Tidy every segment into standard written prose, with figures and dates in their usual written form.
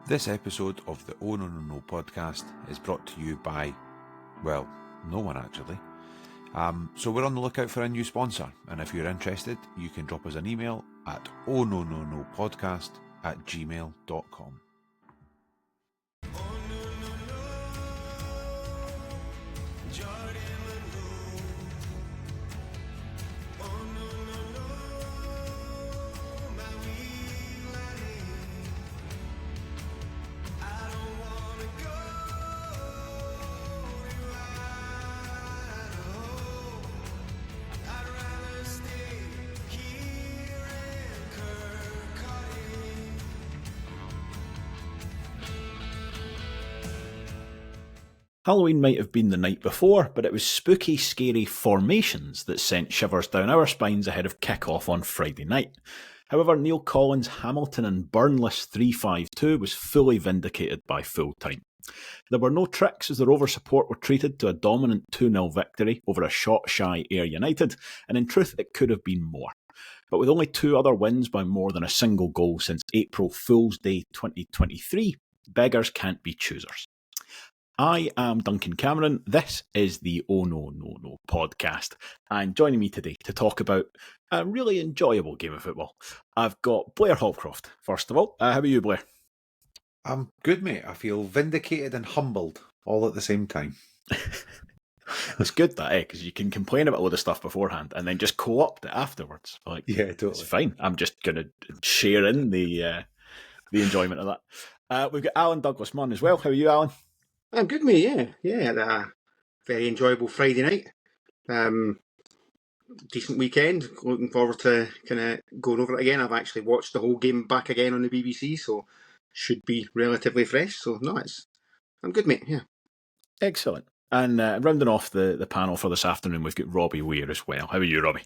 This episode of the Oh No No No podcast is brought to you by, well, no one actually. So we're on the lookout for a new sponsor, and if you're interested, you can drop us an email at ohnononopodcast@gmail.com. Halloween might have been the night before, but it was spooky, scary formations that sent shivers down our spines ahead of kick-off on Friday night. However, Neill Collins' Hamilton and Burnless 3-5-2 was fully vindicated by full-time. There were no tricks as the Rovers support were treated to a dominant 2-0 victory over a shot-shy Ayr United, and in truth it could have been more. But with only two other wins by more than a single goal since April Fool's Day 2023, beggars can't be choosers. I am Duncan Cameron. This is the Oh No No No podcast, and joining me today to talk about a really enjoyable game of football, I've got Blair Hallcroft. First of all, how are you, Blair? I'm good, mate. I feel vindicated and humbled all at the same time. It's good that, because you can complain about a load of stuff beforehand and then just co-opt it afterwards. Yeah, totally. It's fine. I'm just going to share in the enjoyment of that. We've got Alan Douglas Munn as well. How are you, Alan? I'm good, mate, yeah. Had a very enjoyable Friday night. Decent weekend. Looking forward to kind of going over it again. I've actually watched the whole game back again on the BBC, so should be relatively fresh. So, no, I'm good, mate, yeah. Excellent. And rounding off the panel for this afternoon, we've got Robbie Weir as well. How are you, Robbie?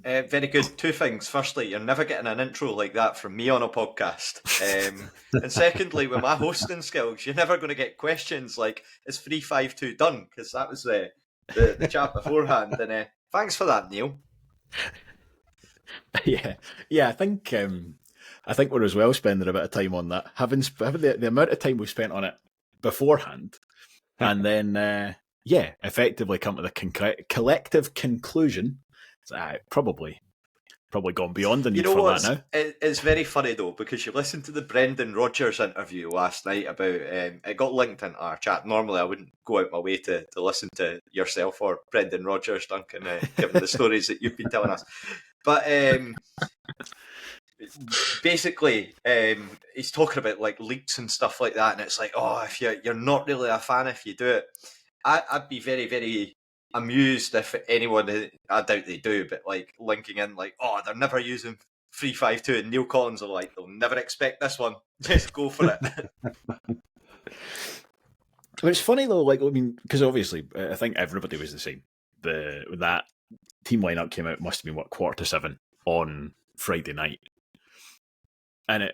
Very good. Two things. Firstly, you're never getting an intro like that from me on a podcast. And secondly, with my hosting skills, you're never going to get questions like, is 3-5-2 done? Because that was the chat beforehand. And thanks for that, Neil. Yeah. I think we're as well spending a bit of time on that. Having the amount of time we've spent on it beforehand, and then effectively come to the collective conclusion. Probably gone beyond the need for that now. It's very funny though, because you listened to the Brendan Rodgers interview last night about it got linked into our chat. Normally I wouldn't go out my way to listen to yourself or Brendan Rodgers, Duncan, given the stories that you've been telling us. But basically he's talking about like leaks and stuff like that, and it's like, oh, if you're not really a fan if you do it. I'd be very, very amused if anyone, I doubt they do, but like linking in like, oh, they're never using 3-5-2, and Neill Collins are like, they'll never expect this one, just go for it. But it's funny though, like, I mean, because obviously I think everybody was the same. That team lineup came out, must have been 7:15 on Friday night, and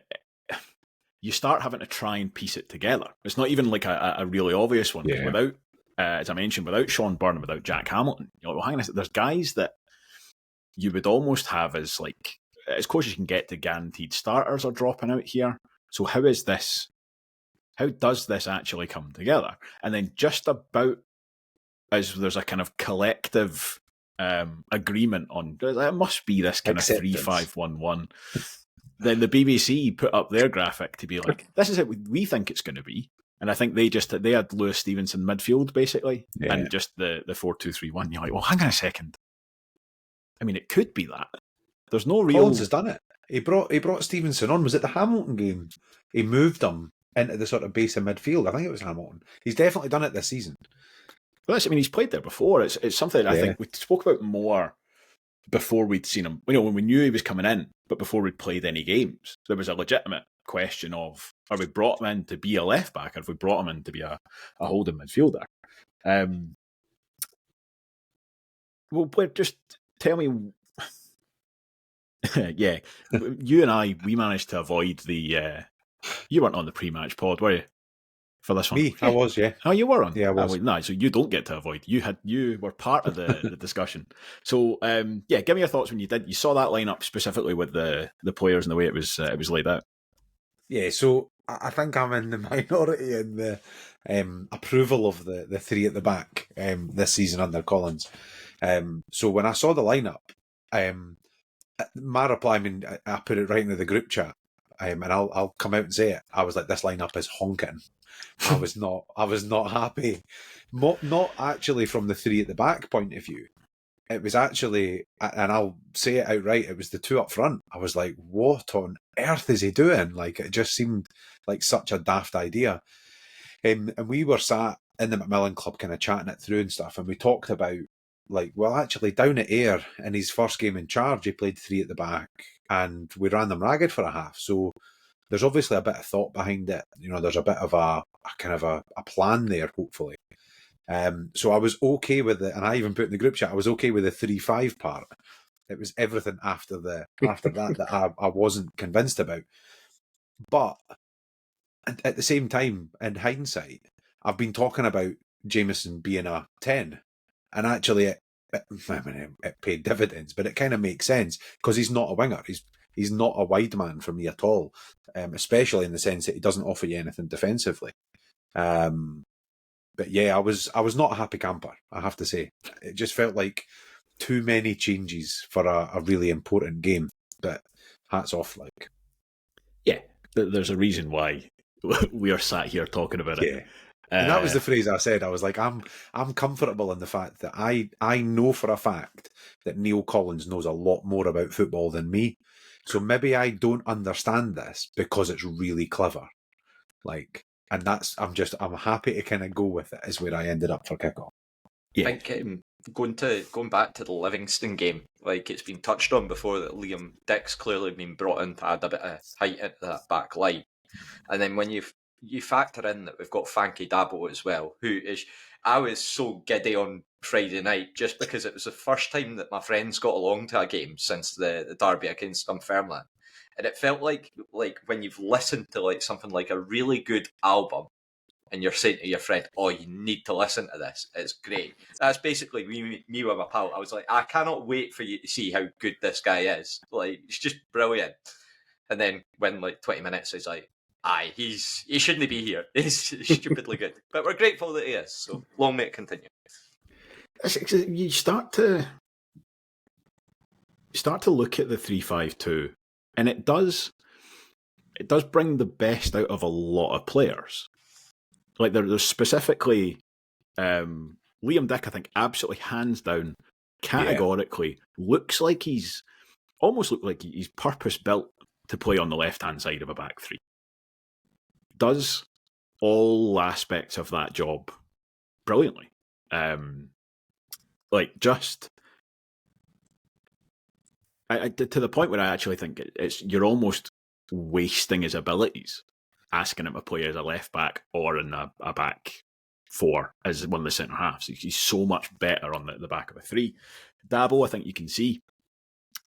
you start having to try and piece it together. It's not even like a really obvious one. Yeah. Without as I mentioned, without Sean Byrne, without Jack Hamilton, you're like, well, hang on a second, there's guys that you would almost have as like as close as you can get to guaranteed starters are dropping out here. So how does this actually come together? And then just about as there's a kind of collective agreement on it must be this kind Acceptance. of 3-5-1-1. Then the BBC put up their graphic to be like, this is it we think it's going to be. And I think they had Lewis Stevenson midfield basically, and just the 4-2-3-1. You're like, well, hang on a second. I mean, it could be that. There's no real. Collins has done it. He brought Stevenson on. Was it the Hamilton game? He moved him into the sort of base of midfield. I think it was Hamilton. He's definitely done it this season. Well, I mean, he's played there before. It's something I think we spoke about more before we'd seen him. You know, when we knew he was coming in, but before we'd played any games, there was a legitimate question of, are we brought him in to be a left back, or have we brought him in to be a holding midfielder? Well, Blair, just tell me. Yeah, you and I, we managed to avoid the. You weren't on the pre-match pod, were you? For this one, Me, I was, yeah. Oh, you were on. Yeah, I was. No, so you don't get to avoid. You were part of the discussion. So, give me your thoughts when you saw that lineup specifically with the players and the way it was laid out. Yeah, so I think I'm in the minority in the approval of the three at the back this season under Collins. So when I saw the lineup, my reply, I mean, I put it right into the group chat, and I'll come out and say it. I was like, this lineup is honking. I was not happy. Not actually from the three at the back point of view. It was actually, and I'll say it outright, it was the two up front. I was like, what on earth is he doing? Like, it just seemed like such a daft idea. And we were sat in the Macmillan Club kind of chatting it through and stuff, and we talked about, like, well, actually, down at Ayr, in his first game in charge, he played three at the back, and we ran them ragged for a half. So there's obviously a bit of thought behind it. You know, there's a bit of a kind of a plan there, hopefully. So I was okay with it, and I even put in the group chat, I was okay with the 3-5 part. It was everything after that I wasn't convinced about. But at the same time, in hindsight, I've been talking about Jamieson being a 10, and actually it paid dividends, but it kind of makes sense because he's not a winger. He's not a wide man for me at all, especially in the sense that he doesn't offer you anything defensively. But yeah, I was not a happy camper, I have to say. It just felt like too many changes for a really important game. But hats off, like. Yeah, there's a reason why we are sat here talking about it. Yeah. And that was the phrase I said. I was like, I'm comfortable in the fact that I know for a fact that Neill Collins knows a lot more about football than me. So maybe I don't understand this because it's really clever. Like, and I'm happy to kind of go with it is where I ended up for kickoff. Yeah. I think going back to the Livingston game, like it's been touched on before that Liam Dick's clearly been brought in to add a bit of height into that back line. And then when you factor in that we've got Fanky Dabo as well, I was so giddy on Friday night just because it was the first time that my friends got along to a game since the derby against Dunfermline. And it felt like when you've listened to like something like a really good album and you're saying to your friend, oh, you need to listen to this. It's great. That's basically me with my pal. I was like, I cannot wait for you to see how good this guy is. Like, it's just brilliant. And then when like 20 minutes, he's like, aye, he shouldn't be here. He's stupidly good. But we're grateful that he is. So long may it continue. You start to look at the 3-5-2, and it does bring the best out of a lot of players. Like there's specifically Liam Dick, I think, absolutely hands down, categorically looks like he's purpose built to play on the left hand side of a back three. Does all aspects of that job brilliantly. To the point where I actually think you're almost wasting his abilities, asking him to play as a left back or in a back four as one of the centre halves. He's so much better on the back of a three. Dabo, I think you can see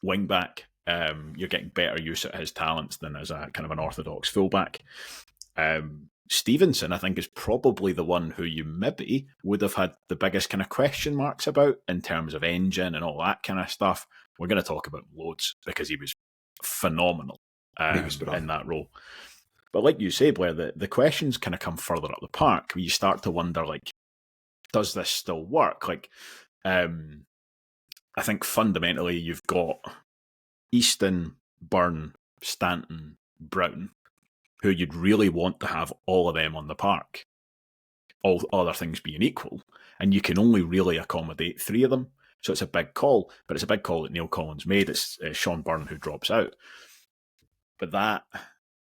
wing back. You're getting better use of his talents than as a kind of an orthodox fullback. Stevenson, I think, is probably the one who you maybe would have had the biggest kind of question marks about in terms of engine and all that kind of stuff. We're going to talk about loads because he was phenomenal in that role. But like you say, Blair, the questions kind of come further up the park where you start to wonder, like, does this still work? Like, I think fundamentally you've got Easton, Byrne, Stanton, Brown, who you'd really want to have all of them on the park, all other things being equal, and you can only really accommodate three of them. So it's a big call, but it's a big call that Neill Collins made. It's Sean Byrne who drops out. But that,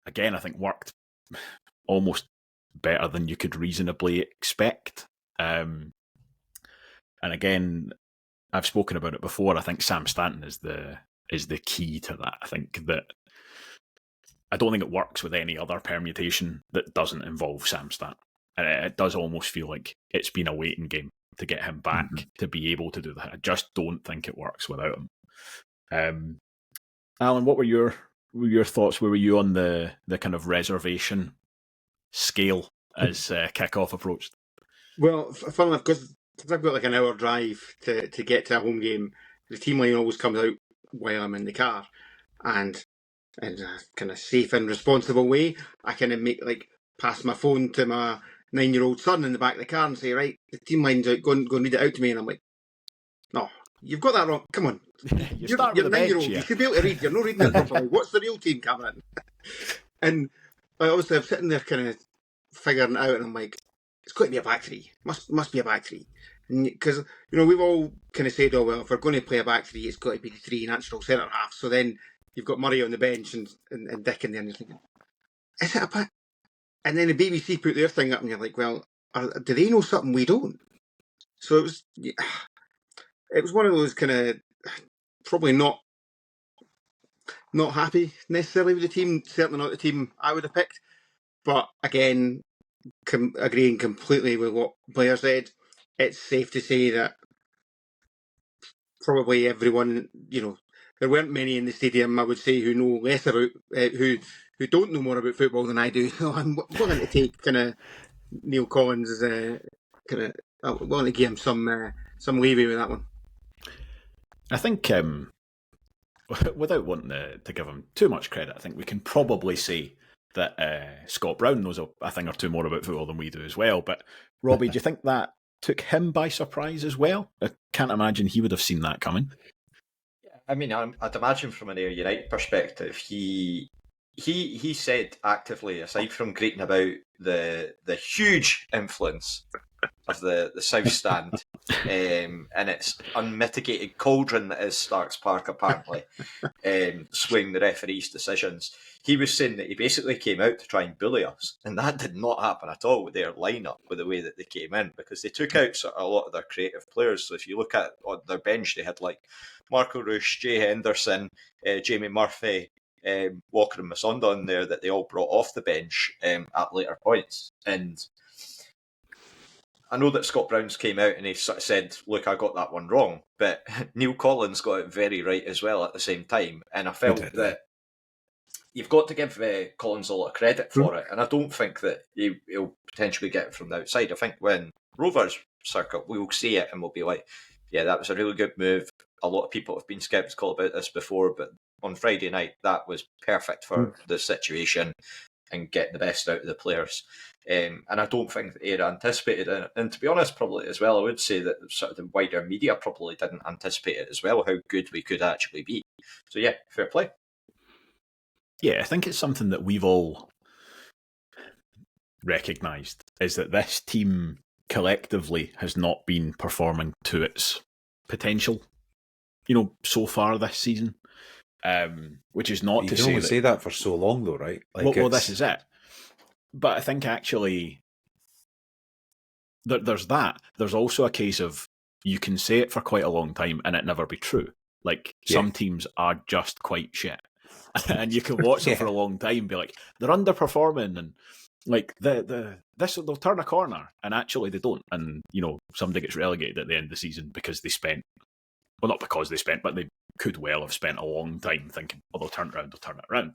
again, I think worked almost better than you could reasonably expect. And again, I've spoken about it before. I think Sam Stanton is the key to that. I think that I don't think it works with any other permutation that doesn't involve Sam Stanton. And it does almost feel like it's been a waiting game to get him back to be able to do that. I just don't think it works without him. Alan, what were your thoughts? Where were you on the kind of reservation scale as kick-off approached? Well, funnily enough, because I've got like an hour drive to get to a home game, the team line always comes out while I'm in the car. And in a kind of safe and responsible way. I kind of pass my phone to my 9-year-old son in the back of the car and say, right, the team line's out, go and read it out to me. And I'm like, no, you've got that wrong. Come on. You You're start with the 9-year-old. bench, yeah. You should be able to read. You're not reading it properly. What's the real team, Cameron? And obviously I'm sitting there kind of figuring it out, and I'm like, it's got to be a back three. Must be a back three. Because, we've all kind of said, oh, well, if we're going to play a back three, it's got to be the three natural centre halves. So then you've got Murray on the bench and Dick in there, and you're thinking, is it a back? And then the BBC put their thing up, and you're like, well, do they know something we don't? So it was one of those kind of probably not happy necessarily with the team, certainly not the team I would have picked. But again, agreeing completely with what Blair said, it's safe to say that probably everyone, there weren't many in the stadium, I would say, who know less about, who don't know more about football than I do. So I'm willing to take kind of Neill Collins, I'm willing to give him some leeway with that one. I think, without wanting to give him too much credit, I think we can probably say that Scott Brown knows a thing or two more about football than we do as well. But Robbie, do you think that took him by surprise as well? I can't imagine he would have seen that coming. I mean, I'd imagine from an Ayr United perspective, he said actively, aside from greeting about the huge influence of the South Stand and its unmitigated cauldron that is Starks Park, apparently, swaying the referee's decisions. He was saying that he basically came out to try and bully us, and that did not happen at all with their lineup, with the way that they came in, because they took out sort of a lot of their creative players. So if you look at on their bench, they had like Marco Rush, Jay Henderson, Jamie Murphy, Walker and Masonda on there, that they all brought off the bench at later points. And I know that Scott Brown's came out and he sort of said, look, I got that one wrong. But Neill Collins got it very right as well at the same time. And I felt that you've got to give Collins a lot of credit for it. And I don't think that he'll potentially get it from the outside. I think when Rovers circuit, we'll see it and we'll be like, yeah, that was a really good move. A lot of people have been sceptical about this before, but on Friday night, that was perfect for the situation and getting the best out of the players. And I don't think that Ayr anticipated it. And to be honest, probably as well, I would say that sort of the wider media probably didn't anticipate it as well, how good we could actually be. So yeah, fair play. Yeah, I think it's something that we've all recognised, is that this team collectively has not been performing to its potential, so far this season. Which is not to say only say that for so long, though, right? Well, this is it. But I think actually there's that. There's also a case of you can say it for quite a long time and it never be true. Some teams are just quite shit, and you can watch them for a long time and be like, they're underperforming, and they'll turn a corner, and actually they don't. And somebody gets relegated at the end of the season because they spent. Well, not because they spent, but they could well have spent a long time thinking, they'll turn it around.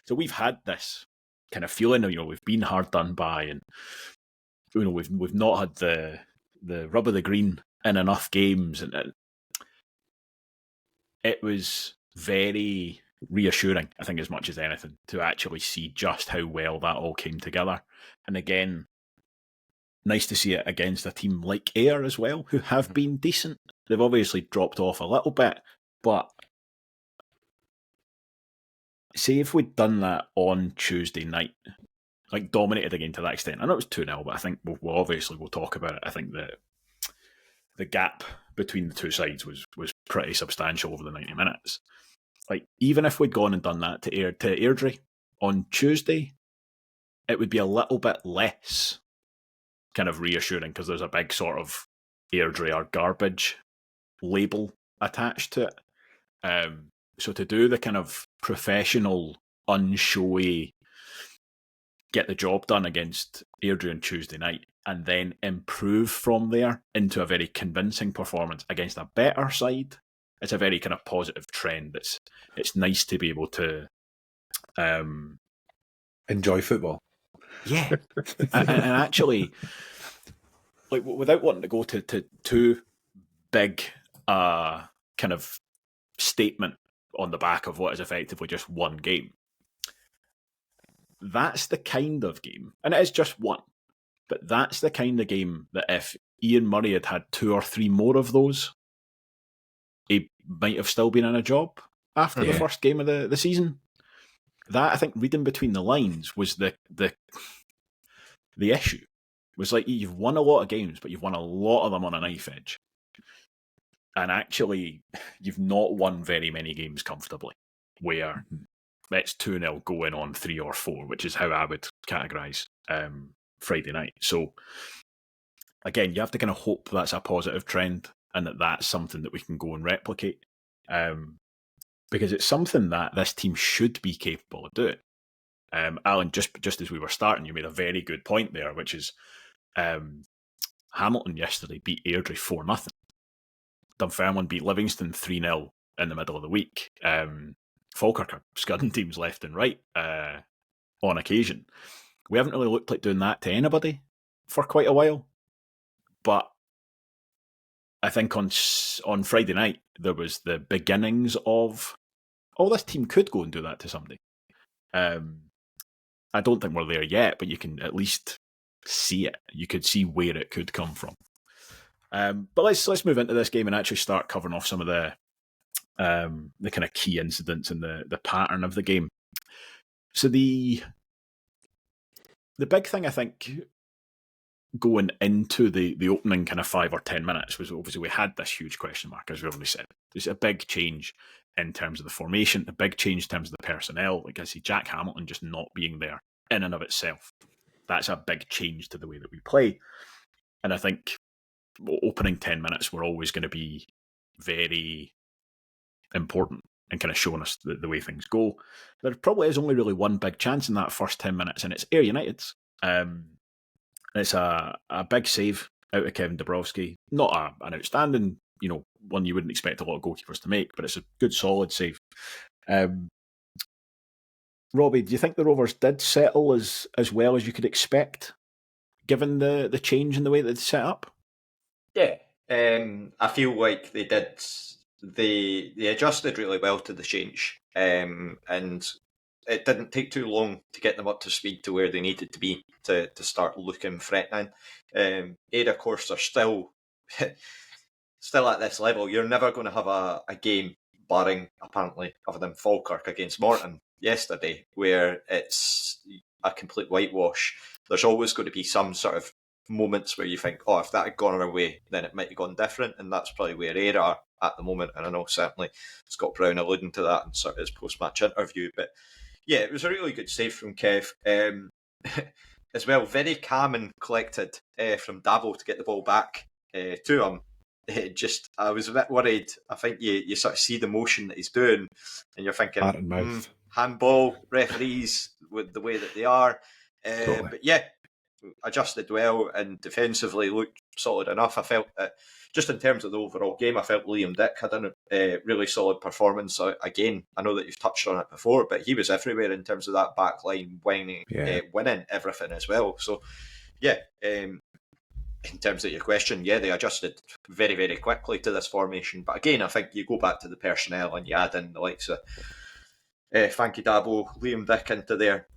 So we've had this kind of feeling of, we've been hard done by, and we've not had the rub of the green in enough games, and it was very reassuring, I think, as much as anything, to actually see just how well that all came together. And again, nice to see it against a team like Ayr as well, who have been decent. They've obviously dropped off a little bit, but say if we'd done that on Tuesday night, dominated again to that extent, I know it was 2-0, but I think we'll talk about it. I think that the gap between the two sides was pretty substantial over the 90 minutes. Even if we'd gone and done that to Airdrie on Tuesday, it would be a little bit less kind of reassuring, because there's a big sort of Airdrie or garbage label attached to it. So to do the kind of professional, unshowy, get the job done against Airdrie on Tuesday night, and then improve from there into a very convincing performance against a better side, it's a very kind of positive trend. It's nice to be able to enjoy football. Yeah. and actually, without wanting to go to too big kind of statement on the back of what is effectively just one game, that's the kind of game, and it is just one, but that's the kind of game that if Ian Murray had 2 or 3 more of those, he might have still been in a job after the first game of the season. That, I think, reading between the lines was the issue. It was like, you've won a lot of games, but you've won a lot of them on a knife edge. And actually, you've not won very many games comfortably, where it's 2-0 going on 3 or 4, which is how I would categorise Friday night. So, again, you have to kind of hope that's a positive trend and that's something that we can go and replicate. Because it's something that this team should be capable of doing. Alan, just as we were starting, you made a very good point there, which is Hamilton yesterday beat Airdrie 4-0. Dunfermline beat Livingston 3-0 in the middle of the week. Falkirk are scudding teams left and right on occasion. We haven't really looked like doing that to anybody for quite a while. But I think on Friday night, there was the beginnings of, this team could go and do that to somebody. I don't think we're there yet, but you can at least see it. You could see where it could come from. But let's move into this game and actually start covering off some of the kind of key incidents and the pattern of the game. So the big thing, I think, going into the opening kind of 5 or 10 minutes was obviously we had this huge question mark, as we already said. There's a big change in terms of the formation, a big change in terms of the personnel. Like I see Jack Hamilton just not being there in and of itself. That's a big change to the way that we play. And I think opening 10 minutes were always going to be very important and kind of showing us the way things go. There probably is only really one big chance in that first 10 minutes, and it's Ayr United's. It's a big save out of Kevin Dabrowski. Not an outstanding, one you wouldn't expect a lot of goalkeepers to make, but it's a good, solid save. Robbie, do you think the Rovers did settle as well as you could expect, given the change in the way that it's set up? Yeah, I feel like they did. They adjusted really well to the change, and it didn't take too long to get them up to speed to where they needed to be to start looking threatening. Ayr, of course, are still at this level. You're never going to have a game, barring apparently other than Falkirk against Morton yesterday, where it's a complete whitewash. There's always going to be some sort of moments where you think, if that had gone our way, then it might have gone different, and that's probably where Ayr are at the moment. And I know certainly Scott Brown alluding to that in sort of his post-match interview, but yeah, it was a really good save from Kev. As well, very calm and collected from Dabo to get the ball back to him. I was a bit worried. I think you sort of see the motion that he's doing, and you're thinking, handball, referees with the way that they are. Totally. But yeah, adjusted well and defensively looked solid enough. I felt that just in terms of the overall game, I felt Liam Dick had a really solid performance. So again, I know that you've touched on it before, but he was everywhere in terms of that back line winning everything as well. So yeah, in terms of your question, yeah, they adjusted very, very quickly to this formation. But again, I think you go back to the personnel and you add in the likes of Frankie Dabo, Liam Dick into there.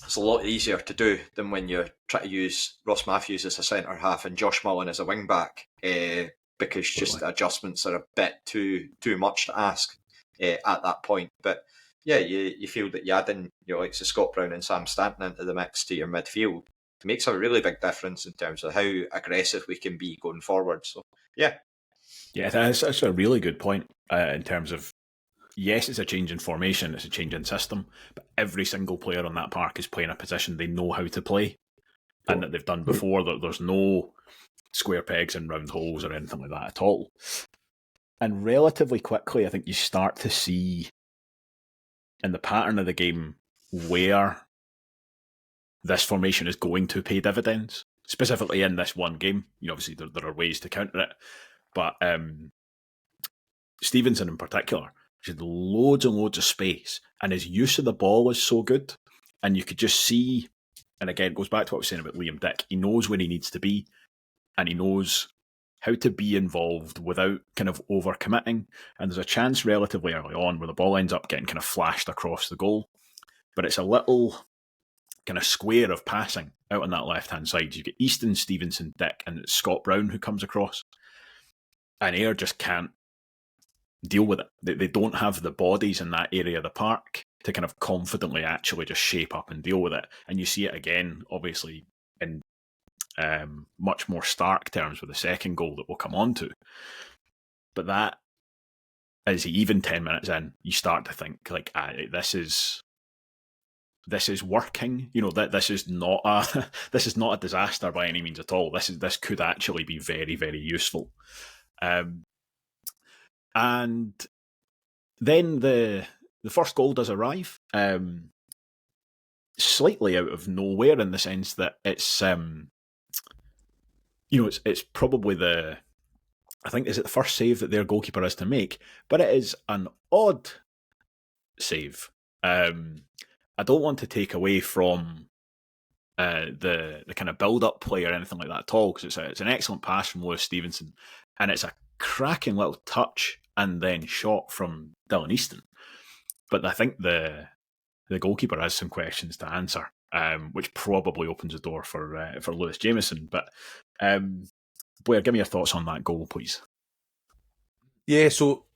It's a lot easier to do than when you try to use Ross Matthews as a centre half and Josh Mullen as a wing back, because just the adjustments are a bit too much to ask at that point. But yeah, you feel that you add in likes of Scott Brown and Sam Stanton into the mix to your midfield. It makes a really big difference in terms of how aggressive we can be going forward. So yeah, that's a really good point in terms of. Yes, it's a change in formation, it's a change in system, but every single player on that park is playing a position they know how to play and that they've done before. There's no square pegs and round holes or anything like that at all. And relatively quickly, I think you start to see in the pattern of the game where this formation is going to pay dividends, specifically in this one game. Obviously, there are ways to counter it, but Stevenson in particular, he had loads and loads of space, and his use of the ball is so good. And you could just see, and again, it goes back to what I was saying about Liam Dick. He knows where he needs to be, and he knows how to be involved without kind of over-committing. And there's a chance relatively early on where the ball ends up getting kind of flashed across the goal. But it's a little kind of square of passing out on that left-hand side. You've got Easton, Stevenson, Dick, and it's Scott Brown who comes across. And Ayr just can't deal with it. They don't have the bodies in that area of the park to kind of confidently actually just shape up and deal with it. And you see it again, obviously, in much more stark terms with the second goal that we'll come on to. But that, as even 10 minutes in, you start to think, like, this is working. You know, that this is not a disaster by any means at all. This could actually be very, very useful. And then the first goal does arrive, slightly out of nowhere, in the sense that it's it's probably I think is it the first save that their goalkeeper is to make, but it is an odd save. I don't want to take away from the kind of build-up play or anything like that at all, because it's an excellent pass from Lewis Jamieson, and it's a cracking little touch and then shot from Dylan Easton. But I think the goalkeeper has some questions to answer, which probably opens the door for Lewis Jamieson. But Blair, give me your thoughts on that goal, please. Yeah, so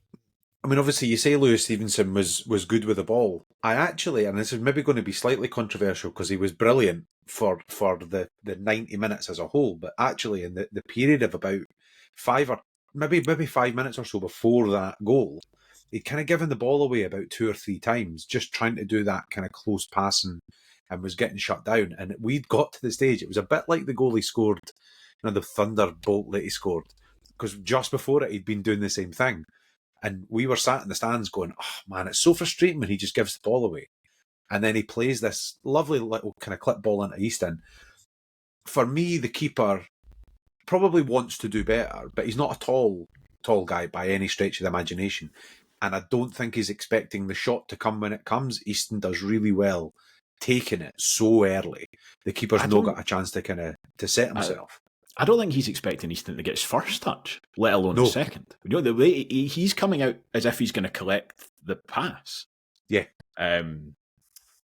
I mean, obviously, you say Lewis Stevenson was good with the ball. I actually, and this is maybe going to be slightly controversial because he was brilliant for the 90 minutes as a whole, but actually in the period of about 5 minutes or so before that goal, he'd kind of given the ball away about 2 or 3 times, just trying to do that kind of close passing, and was getting shut down. And we'd got to the stage, it was a bit like the goal he scored, the thunderbolt that he scored, because just before it, he'd been doing the same thing. And we were sat in the stands going, oh man, it's so frustrating when he just gives the ball away. And then he plays this lovely little kind of clip ball into Easton. For me, the keeper probably wants to do better, but he's not a tall guy by any stretch of the imagination. And I don't think he's expecting the shot to come when it comes. Easton does really well taking it so early. The keeper's not got a chance to kind of to set himself. I don't think he's expecting Easton to get his first touch, let alone his second. You know, the way he's coming out as if he's going to collect the pass. Yeah.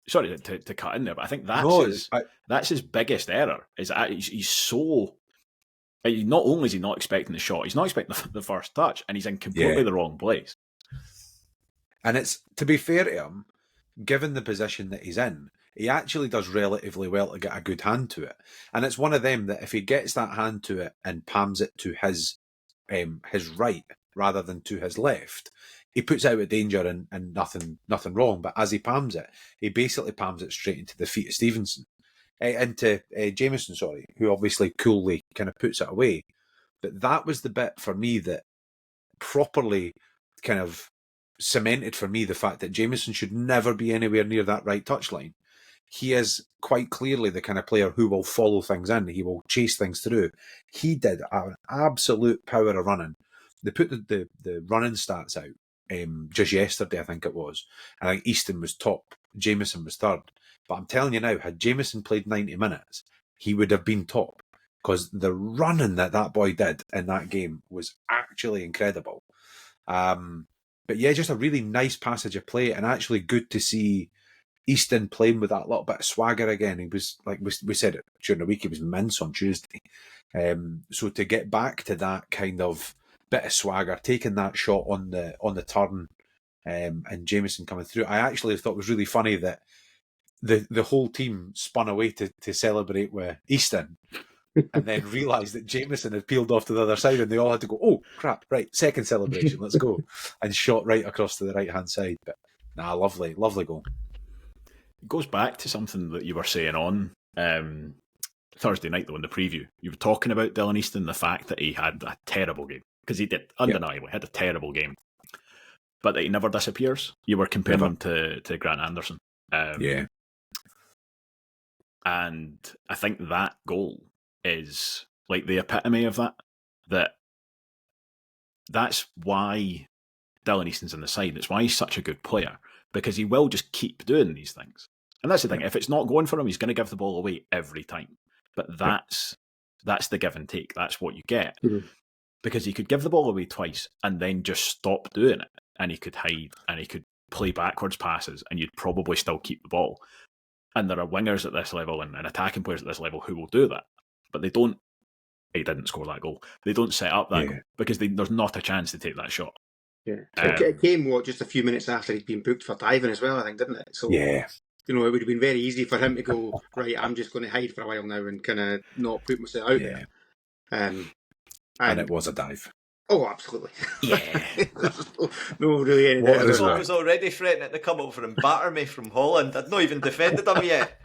Sorry to cut in there, but I think that's his biggest error. Is that he's so. Not only is he not expecting the shot, he's not expecting the first touch, and he's in completely the wrong place. And it's, to be fair to him, given the position that he's in, he actually does relatively well to get a good hand to it. And it's one of them that if he gets that hand to it and palms it to his right rather than to his left, he puts out of danger and nothing wrong. But as he palms it, he basically palms it straight into the feet of Stevenson. Into Jamieson, who obviously coolly kind of puts it away. But that was the bit for me that properly kind of cemented for me the fact that Jamieson should never be anywhere near that right touchline. He is quite clearly the kind of player who will follow things in. He will chase things through. He did an absolute power of running. They put the running stats out just yesterday, I think it was. I think Easton was top, Jamieson was third. But I'm telling you now, had Jamieson played 90 minutes, he would have been top, because the running that boy did in that game was actually incredible. But yeah, just a really nice passage of play, and actually good to see Easton playing with that little bit of swagger again. He was, like we said it during the week, he was mince on Tuesday. So to get back to that kind of bit of swagger, taking that shot on the turn, and Jamieson coming through, I actually thought it was really funny that the whole team spun away to celebrate with Easton, and then realised that Jamieson had peeled off to the other side, and they all had to go, oh crap, right, second celebration, let's go, and shot right across to the right hand side. But lovely goal. It goes back to something that you were saying on Thursday night, though, in the preview. You were talking about Dylan Easton, the fact that he had a terrible game, because he did, undeniably, had a terrible game, but that he never disappears. You were comparing him to Grant Anderson. And I think that goal is like the epitome of that. That's why Dylan Easton's in the side. It's why he's such a good player, because he will just keep doing these things. And that's the thing. If it's not going for him, he's going to give the ball away every time. But that's the give and take. That's what you get. Mm-hmm. Because he could give the ball away twice and then just stop doing it. And he could hide and he could play backwards passes and you'd probably still keep the ball. And there are wingers at this level and attacking players at this level who will do that. But they don't. He didn't score that goal. They don't set up that goal because there's not a chance to take that shot. Yeah. It came, just a few minutes after he'd been booked for diving as well, I think, didn't it? So, Yeah. it would have been very easy for him to go, right, I'm just going to hide for a while now and kind of not put myself out there. And it was a dive. Oh, absolutely. Yeah. no, really any doubt. I was already threatening to come over and batter me from Holland. I'd not even defended him yet.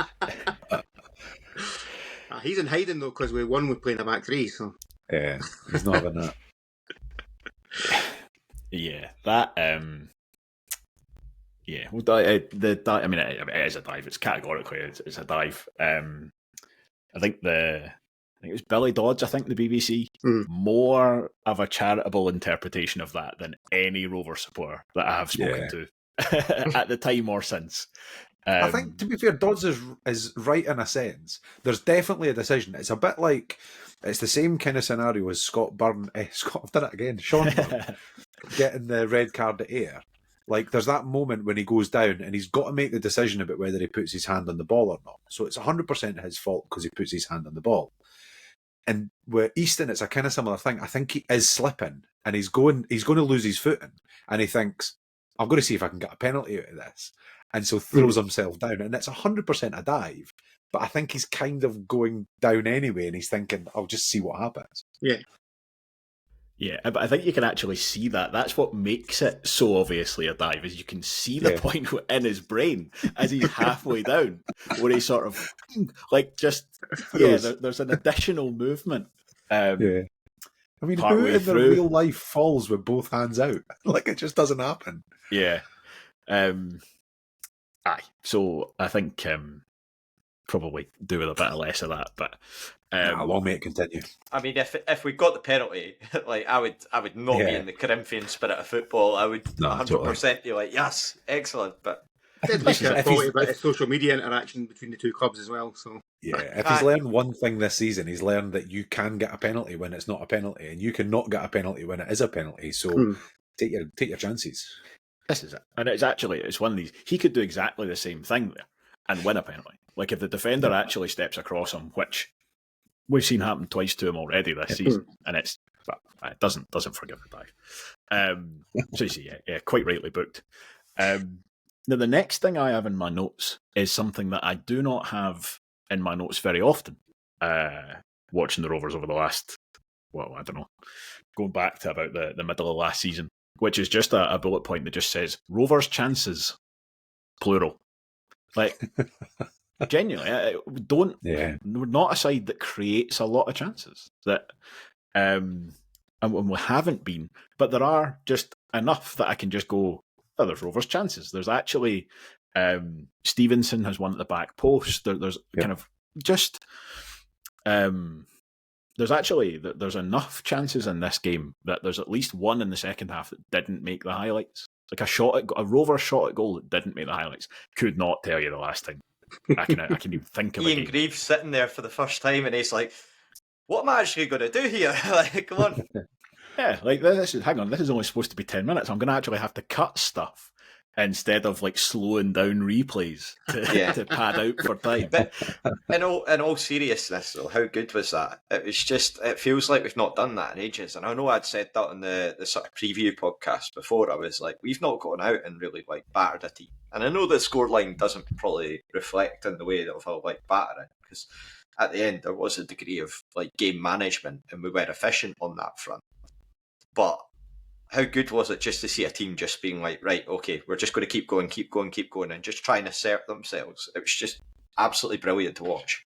He's in hiding, though, because we won with playing a back three, so... Yeah, he's not having that. Yeah, that... Yeah, well, it is a dive. It's categorically it's a dive. I think it was Billy Dodds. I think the BBC more of a charitable interpretation of that than any Rovers supporter that I have spoken to at the time or since. I think, to be fair, Dodds is right in a sense. There's definitely a decision. It's a bit like it's the same kind of scenario as Scott Byrne. Scott, I've done it again. Sean Byrne getting the red card at Ayr. Like, there's that moment when he goes down and he's got to make the decision about whether he puts his hand on the ball or not. So it's 100% his fault because he puts his hand on the ball. And with Easton, it's a kind of similar thing. I think he is slipping and he's going to lose his footing. And he thinks, I'm going to see if I can get a penalty out of this. And so throws himself down. And it's 100% a dive. But I think he's kind of going down anyway. And he's thinking, I'll just see what happens. Yeah. Yeah, but I think you can actually see that. That's what makes it so obviously a dive, is you can see the point in his brain as he's halfway down, where he sort of, like, just, there's an additional movement. I mean, who in their real life falls with both hands out? Like, it just doesn't happen. Yeah. So I think probably do with a bit less of that, but... long may it continue. I mean, if we got the penalty, like I would not be in the Corinthian spirit of football. I would 100% be like, yes, excellent. But there's like a quality bit of social media interaction between the two clubs as well. So if he's learned one thing this season, he's learned that you can get a penalty when it's not a penalty, and you cannot get a penalty when it is a penalty. So take your chances. This is it, and it's one of these. He could do exactly the same thing there and win a penalty. Like if the defender actually steps across him, which we've seen happen twice to him already this season, and it doesn't forgive the dive. So you see, quite rightly booked. Now, the next thing I have in my notes is something that I do not have in my notes very often. Watching the Rovers over the last, I don't know, going back to about the middle of last season, which is just a bullet point that just says Rovers chances, plural. Like. Genuinely, we're not a side that creates a lot of chances. And we haven't been, but there are just enough that I can just go, there's Rovers chances. There's actually Stevenson has one at the back post. There's kind of just there's enough chances in this game that there's at least one in the second half that didn't make the highlights. Like a Rovers shot at goal that didn't make the highlights. Could not tell you the last time. I can even think of Ian Greaves sitting there for the first time and he's like, what am I actually going to do here? Like, come on. Yeah, like this is only supposed to be 10 minutes. I'm going to actually have to cut stuff instead of like slowing down replays to pad out for time. But in all seriousness though, how good was that? It feels like we've not done that in ages. And I know I'd said that on the sort of preview podcast before. I was like, we've not gone out and really like battered a team. And I know the scoreline doesn't probably reflect in the way that we've like battering, because at the end there was a degree of like game management and we were efficient on that front. But how good was it just to see a team just being like, right, okay, we're just going to keep going, and just trying to assert themselves. It was just absolutely brilliant to watch.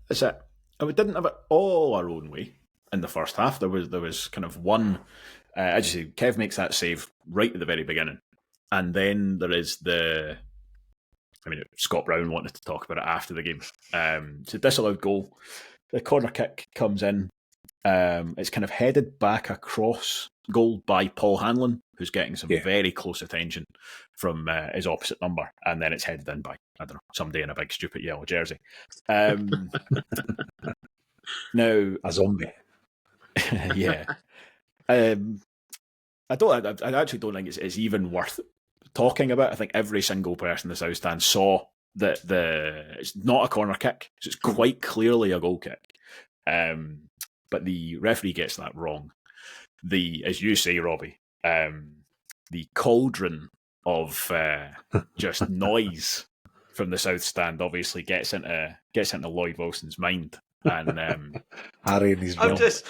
That's it. And we didn't have it all our own way in the first half. There was kind of one, as you say, Kev makes that save right at the very beginning. And then there is Scott Brown wanted to talk about it after the game. It's a disallowed goal. The corner kick comes in. It's kind of headed back across goal by Paul Hanlon, who's getting some very close attention from his opposite number. And then it's headed in by, I don't know, somebody in a big stupid yellow jersey. Now, a zombie. Yeah. I actually don't think it's even worth talking about. I think every single person in the South Stand saw it's not a corner kick, so it's quite clearly a goal kick. But the referee gets that wrong. As you say, Robbie, the cauldron of just noise from the South Stand obviously gets into Lloyd Wilson's mind. And Harry and his I'm drum. just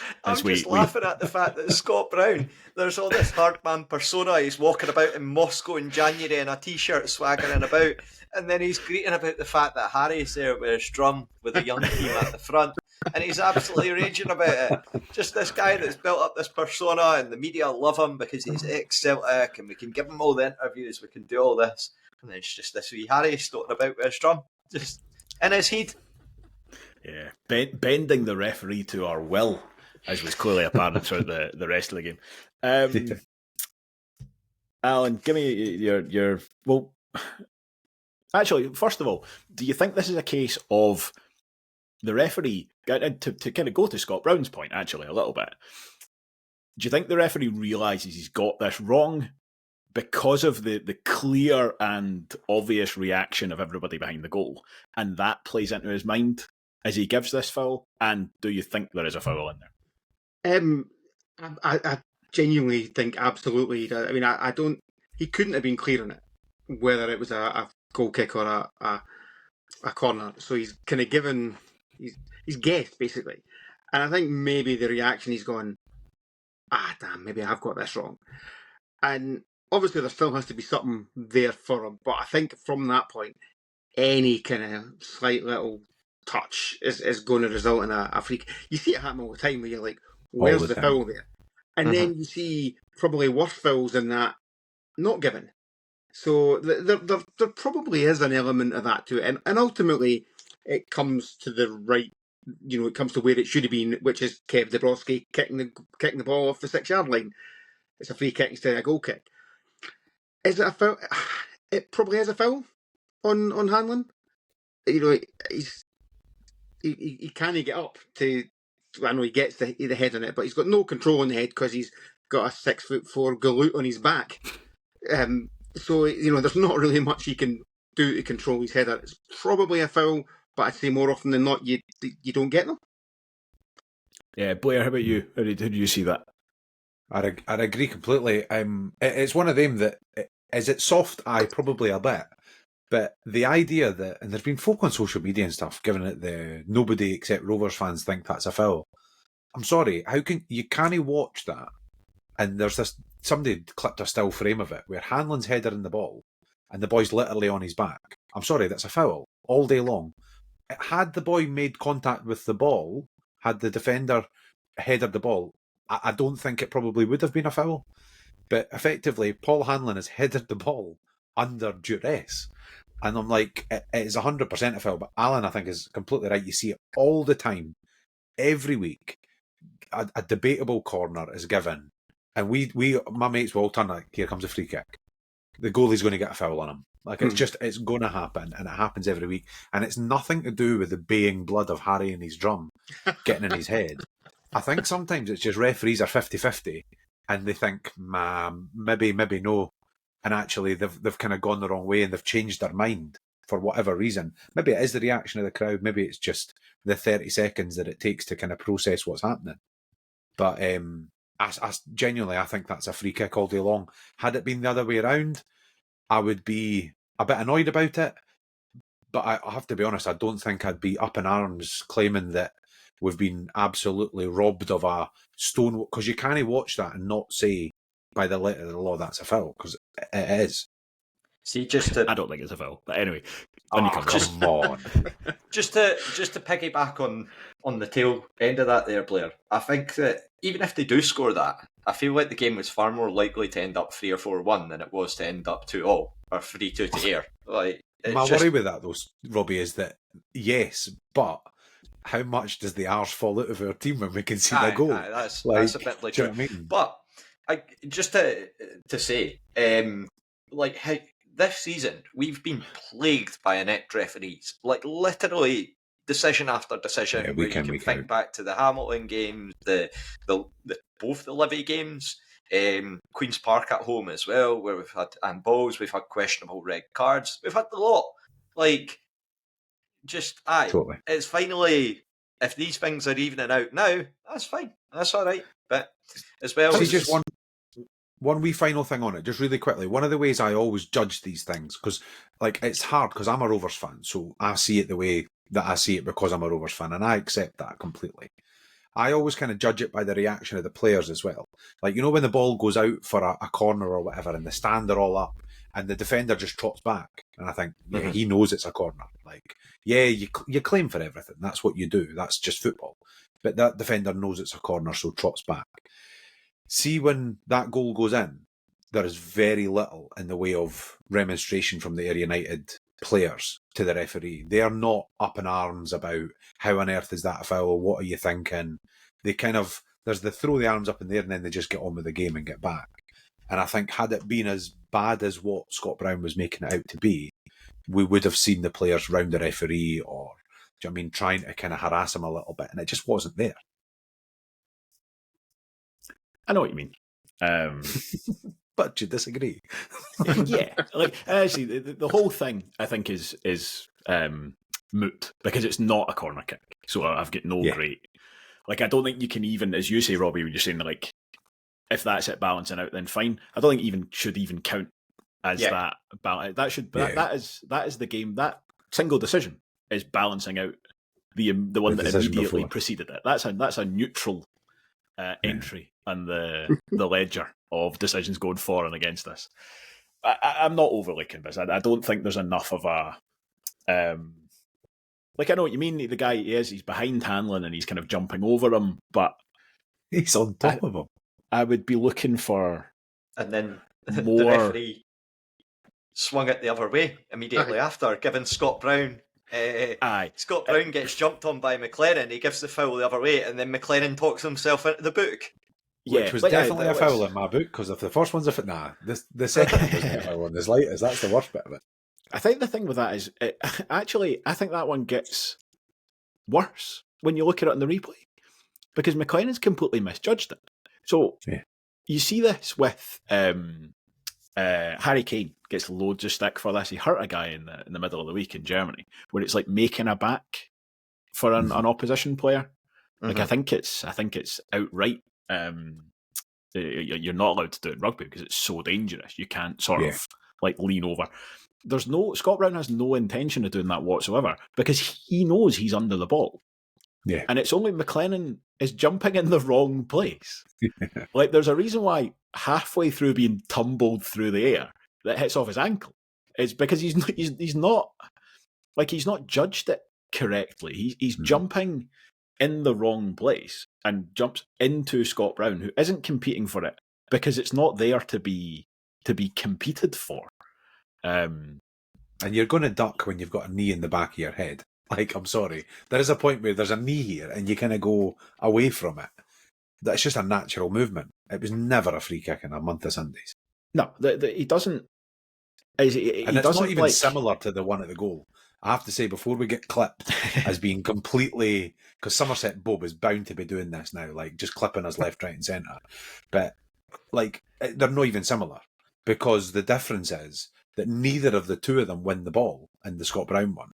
laughing at the fact that Scott Brown, there's all this hardman persona. He's walking about in Moscow in January in a t-shirt, swaggering about, and then he's greeting about the fact that Harry's there with his drum with the young team at the front, and he's absolutely raging about it. Just this guy that's built up this persona, and the media love him because he's ex-Celtic, and we can give him all the interviews, we can do all this, and then it's just this wee Harry stoating about with his drum, just in his head. Yeah, bending the referee to our will, as was clearly apparent throughout the rest of the game. Alan, give me your well. Actually, first of all, do you think this is a case of the referee to kind of go to Scott Brown's point? Actually, a little bit. Do you think the referee realises he's got this wrong because of the clear and obvious reaction of everybody behind the goal, and that plays into his mind as he gives this foul? And do you think there is a foul in there? I genuinely think absolutely. I mean, I don't. He couldn't have been clear on it, whether it was a goal kick or a corner. So he's kind of given. He's guessed basically, and I think maybe the reaction he's gone, damn, maybe I've got this wrong, and obviously there still has to be something there for him. But I think from that point, any kind of slight little touch is going to result in a free kick. You see it happen all the time where you're like, where's the foul there? And then you see probably worse fouls than that not given. So there probably is an element of that to it. And ultimately it comes to the right, it comes to where it should have been, which is Kev Dabrowski kicking the ball off the 6-yard line. It's a free kick instead of a goal kick. Is it a foul? It probably is a foul on Hanlon. He can't get up to. I know he gets the head on it, but he's got no control on the head because he's got a 6'4" galoot on his back. So there's not really much he can do to control his header. It's probably a foul, but I'd say more often than not, you don't get them. Yeah, Blair, how about you? How do you see that? I'd agree completely. It's one of them that is it soft? Probably a bit. But the idea that, and there's been folk on social media and stuff, given it nobody except Rovers fans think that's a foul. I'm sorry, how can you can't watch that? And there's somebody clipped a still frame of it where Hanlon's heading the ball and the boy's literally on his back. I'm sorry, that's a foul all day long. Had the boy made contact with the ball, had the defender headed the ball, I don't think it probably would have been a foul. But effectively, Paul Hanlon has headed the ball under duress. And I'm like, it is 100% a foul. But Alan, I think, is completely right. You see it all the time, every week. A debatable corner is given. And my mates will all turn like, here comes a free kick. The goalie's going to get a foul on him. Like, it's going to happen. And it happens every week. And it's nothing to do with the baying blood of Harry and his drum getting in his head. I think sometimes it's just referees are 50-50. And they think, maybe no. And actually, they've kind of gone the wrong way and they've changed their mind for whatever reason. Maybe it is the reaction of the crowd. Maybe it's just the 30 seconds that it takes to kind of process what's happening. But I genuinely think that's a free kick all day long. Had it been the other way around, I would be a bit annoyed about it. But I have to be honest, I don't think I'd be up in arms claiming that we've been absolutely robbed of a stone. Because you can't watch that and not say, by the letter of the law, that's a foul, because it is. See, I don't think it's a foul, but anyway. Come on. Just to piggyback on the tail end of that there, Blair, I think that even if they do score that, I feel like the game was far more likely to end up 3 or 4-1 than it was to end up 2-2 or 3-2 to Ayr. Like, my worry with that, though, Robbie, is that, yes, but how much does the arse fall out of our team when we can see the goal? That's a bit like true. I mean? But just to say, how this season we've been plagued by inept referees, like literally decision after decision. Yeah, you can think back to the Hamilton games, the both the Livy games, Queen's Park at home as well, where we've had handballs, we've had questionable red cards, we've had the lot. Like, just aye. Totally. It's finally, if these things are evening out now, that's fine. That's all right. But as well, See, it's just one wee final thing on it, just really quickly. One of the ways I always judge these things, because like it's hard because I'm a Rovers fan, so I see it the way that I see it because I'm a Rovers fan, and I accept that completely. I always kind of judge it by the reaction of the players as well. Like, you know, when the ball goes out for a corner or whatever, and the stand are all up, and the defender just trots back, and I think, yeah, he knows it's a corner. Like, yeah, you claim for everything. That's what you do. That's just football. But that defender knows it's a corner, so trots back. See, when that goal goes in, there is very little in the way of remonstration from the Ayr United players to the referee. They are not up in arms about how on earth is that a foul, what are you thinking? They kind of, there's the throw the arms up in the air and then they just get on with the game and get back. And I think had it been as bad as what Scott Brown was making it out to be, we would have seen the players round the referee or, do you know what I mean, trying to kind of harass him a little bit, and it just wasn't there. I know what you mean. But you disagree. Yeah, like actually, the whole thing I think is moot because it's not a corner kick. So I've got no great. Like, I don't think you can even, as you say, Robbie, when you're saying like, if that's it balancing out, then fine. I don't think even should even count as that balance. That should that is the game. That single decision is balancing out the one that immediately preceded it. That's a neutral entry on the ledger of decisions going for and against us. I'm not overly convinced. I don't think there's enough of a like, I know what you mean. The guy he's behind Hanlon and he's kind of jumping over him, but he's on top of him. I would be looking for, and then more... the referee swung it the other way immediately after, giving Scott Brown. Scott Brown gets jumped on by McLaren. He gives the foul the other way, and then McLaren talks himself into the book. Which was definitely a foul in my book, because if the first one's the second one wasn't a foul in the slightest. That's the worst bit of it. I think the thing with that is, actually, I think that one gets worse when you look at it in the replay, because McLaren's completely misjudged it. So you see this with Harry Kane gets loads of stick for this. He hurt a guy in the middle of the week in Germany, where it's like making a back for an opposition player. Like, I think it's outright. You're not allowed to do it in rugby because it's so dangerous. You can't sort of like lean over. Scott Brown has no intention of doing that whatsoever because he knows he's under the ball. Yeah. And it's only McLennan is jumping in the wrong place. Like, there's a reason why halfway through being tumbled through the air that hits off his ankle. It's because he's not judged it correctly. He's jumping in the wrong place and jumps into Scott Brown, who isn't competing for it because it's not there to be competed for. And you're going to duck when you've got a knee in the back of your head. Like, I'm sorry. There is a point where there's a knee here and you kind of go away from it. That's just a natural movement. It was never a free kick in a month of Sundays. No, he doesn't. And it's not even similar to the one at the goal. I have to say, before we get clipped as being completely... Because Somerset Bob is bound to be doing this now, like just clipping us left, right and centre. But like, they're not even similar. Because the difference is that neither of the two of them win the ball in the Scott Brown one.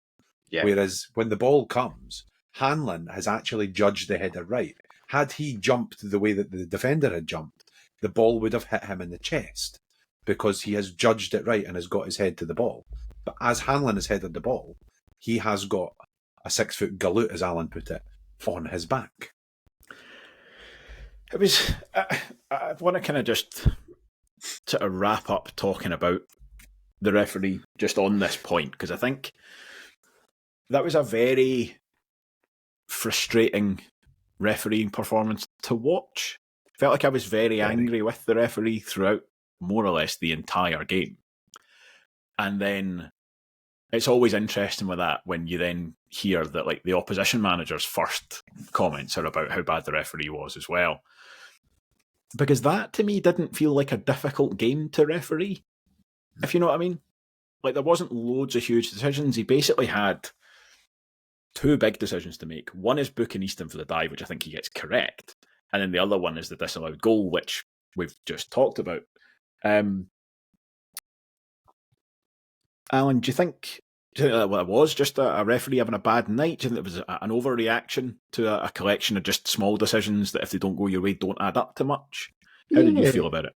Yeah. Whereas when the ball comes, Hanlon has actually judged the header right. Had he jumped the way that the defender had jumped, the ball would have hit him in the chest because he has judged it right and has got his head to the ball. But as Hanlon has headed the ball, he has got a 6-foot galoot, as Alan put it, on his back. It was... I want to kind of just sort of wrap up talking about the referee just on this point, because I think that was a very frustrating refereeing performance to watch. Felt like I was very angry with the referee throughout more or less the entire game. And then it's always interesting with that when you then hear that like the opposition manager's first comments are about how bad the referee was as well. Because that to me didn't feel like a difficult game to referee, if you know what I mean. Like, there wasn't loads of huge decisions. He basically had two big decisions to make. One is booking Easton for the dive, which I think he gets correct. And then the other one is the disallowed goal, which we've just talked about. Alan, do you think Do you think that what it was? Just a referee having a bad night? Do you think it was an overreaction to a collection of just small decisions that, if they don't go your way, don't add up to much? How did you feel about it?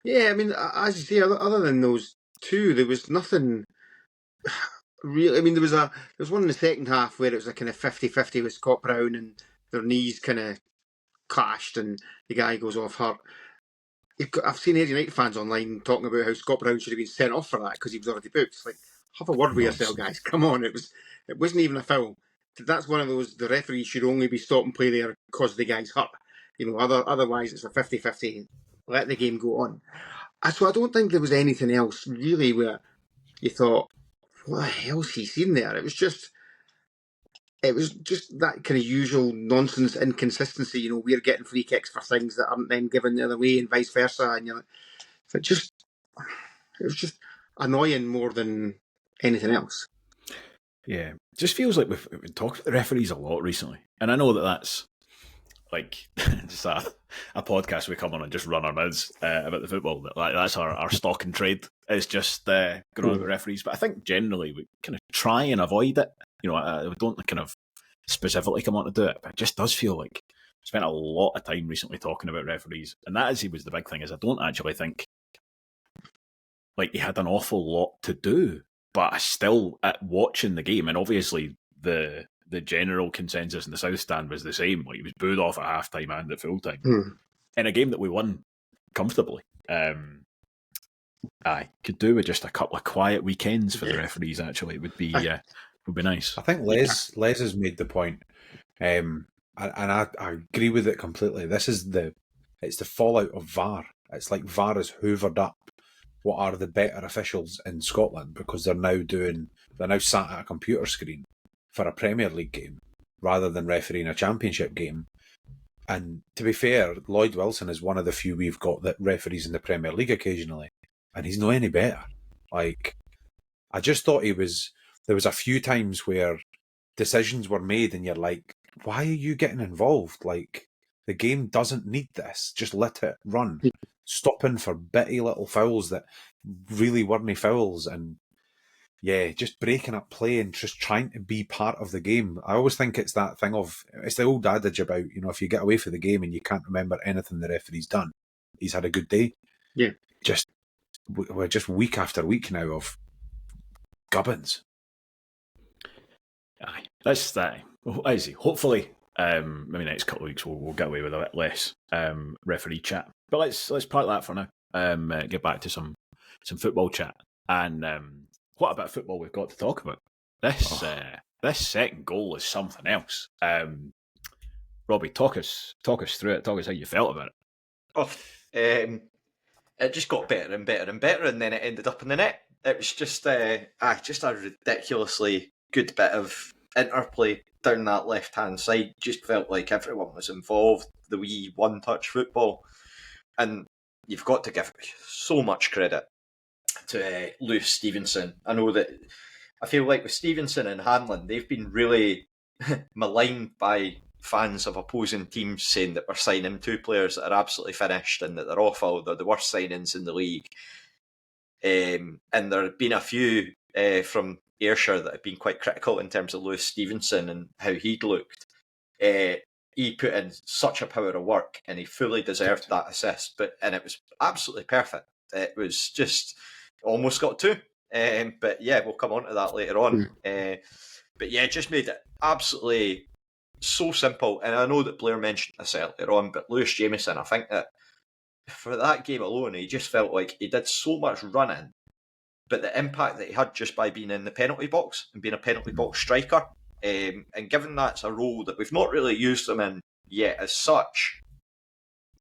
Yeah, I mean, as you say, other than those two, there was nothing really. I mean, there was one in the second half where it was a kind of 50-50 with Scott Brown, and their knees kind of clashed, and the guy goes off hurt. I've seen Ayr United fans online talking about how Scott Brown should have been sent off for that because he was already booked. Like, have a word with yourself, guys. Come on, it wasn't even a foul. That's one of those. The referee should only be stop and play there because the guy's hurt. Otherwise it's a 50-50. Let the game go on. So I don't think there was anything else really where you thought, what the hell's he seen there? It was just that kind of usual nonsense inconsistency. We're getting free kicks for things that aren't then given the other way, and vice versa. And it was just annoying more than anything else. Yeah, it just feels like we've talked about the referees a lot recently, and I know that's like just a podcast we come on and just run our mouths about the football. That's our stock and trade. It's just going on about referees, but I think generally we kind of try and avoid it. We don't kind of specifically come on to do it, but it just does feel like we spent a lot of time recently talking about referees, and that was the big thing. Is I don't actually think like he had an awful lot to do, but I still at watching the game, and obviously the general consensus in the South Stand was the same. Like he was booed off at half time and at full time in a game that we won comfortably. I could do with just a couple of quiet weekends for the referees. Actually, it would be nice. I think Les has made the point, and I agree with it completely. It's the fallout of VAR. It's like VAR has hoovered up what are the better officials in Scotland because they're now sat at a computer screen for a Premier League game rather than refereeing a Championship game. And to be fair, Lloyd Wilson is one of the few we've got that referees in the Premier League occasionally, and he's not any better. Like, I just thought there was a few times where decisions were made and you're like, why are you getting involved? Like, the game doesn't need this. Just let it run. Stopping for bitty little fouls that really weren't fouls, and just breaking up play and just trying to be part of the game. I always think it's that thing it's the old adage about, if you get away from the game and you can't remember anything the referee's done, he's had a good day. Yeah. We're just week after week now of gubbins. Aye, that's that. I see. Hopefully, maybe next couple of weeks we'll get away with a bit less referee chat. But let's park that for now. Get back to some football chat. And what about football we've got to talk about? This second goal is something else. Robbie, talk us through it. Talk us how you felt about it. It just got better and better and better, and then it ended up in the net. It was just a ridiculously good bit of interplay down that left-hand side. Just felt like everyone was involved. The wee one-touch football. And you've got to give so much credit to Lewis Stevenson. I feel like with Stevenson and Hanlon, they've been really maligned by fans of opposing teams saying that we're signing two players that are absolutely finished and that they're awful, they're the worst signings in the league. And there have been a few from Ayrshire that have been quite critical in terms of Lewis Stevenson and how he'd looked. He put in such a power of work and he fully deserved that assist, and it was absolutely perfect. It was just almost got two. But yeah, we'll come on to that later on. But yeah, just made it absolutely so simple. And I know that Blair mentioned this earlier on, but Lewis Jamieson, I think that for that game alone, he just felt like he did so much running, but the impact that he had just by being in the penalty box and being a penalty box striker, and given that's a role that we've not really used him in yet as such,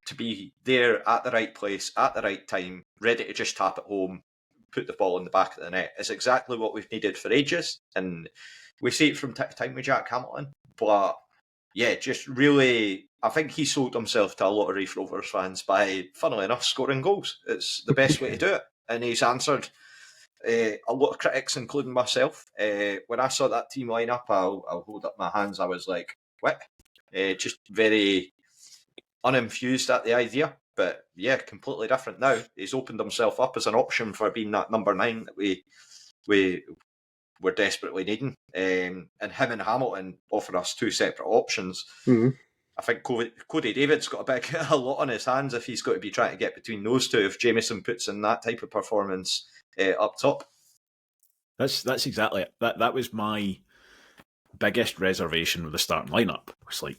to be there at the right place, at the right time, ready to just tap it home, put the ball in the back of the net, is exactly what we've needed for ages. And we see it from time with Jack Hamilton. But yeah, just really, I think he sold himself to a lot of Raith Rovers fans by, funnily enough, scoring goals. It's the best way to do it. And he's answered a lot of critics, including myself. When I saw that team line up, I'll hold up my hands. I was like, what? Just very unenthused at the idea. But yeah, completely different now. He's opened himself up as an option for being that number 9 that we we're desperately needing. And him and Hamilton offer us two separate options. Mm-hmm. I think Cody David's got a lot on his hands if he's got to be trying to get between those two, if Jamieson puts in that type of performance up top. That's exactly it. That was my biggest reservation with the starting lineup. It's like,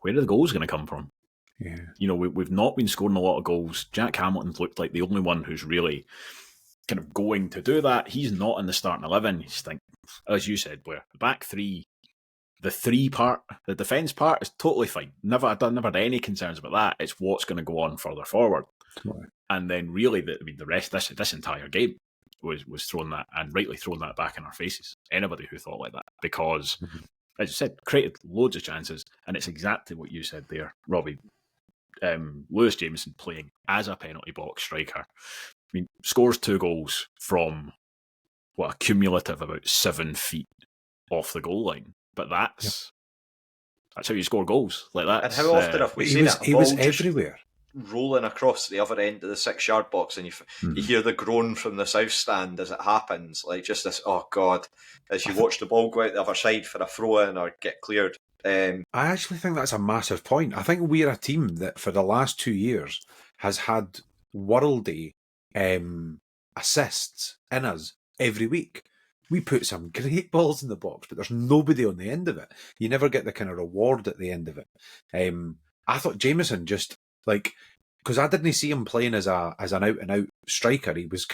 where are the goals going to come from? Yeah. You know, we've not been scoring a lot of goals. Jack Hamilton's looked like the only one who's really kind of going to do that. He's not in the starting 11. You just think, as you said, Blair, the back three, the three part, the defence part is totally fine. Never had any concerns about that. It's what's going to go on further forward. Totally. And then really, the rest, this entire game was throwing that, and rightly throwing that back in our faces. Anybody who thought like that, because, as you said, created loads of chances, and it's exactly what you said there, Robbie. Lewis Jamieson playing as a penalty box striker. I mean, scores 2 goals from a cumulative about 7 feet off the goal line. But that's how you score goals. Like that. And how often have we seen it? He was everywhere, rolling across the other end of the 6-yard box, and you hear the groan from the south stand as it happens. Like just this, oh God, as you watch the ball go out the other side for a throw in or get cleared. I actually think that's a massive point. I think we're a team that for the last 2 years has had worldy assists in us every week. We put some great balls in the box, but there's nobody on the end of it. You never get the kind of reward at the end of it. I thought Jamieson just because I didn't see him playing as an out and out striker. He was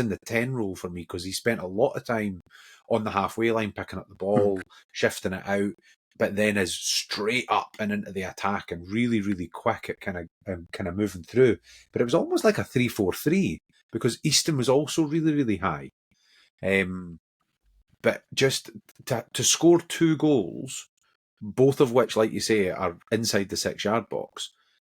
in the 10 role for me because he spent a lot of time on the halfway line picking up the ball, shifting it out, but then is straight up and into the attack and really, really quick at kind of moving through. But it was almost like a 3-4-3 because Easton was also really, really high. But just to score 2 goals, both of which, like you say, are inside the 6-yard box,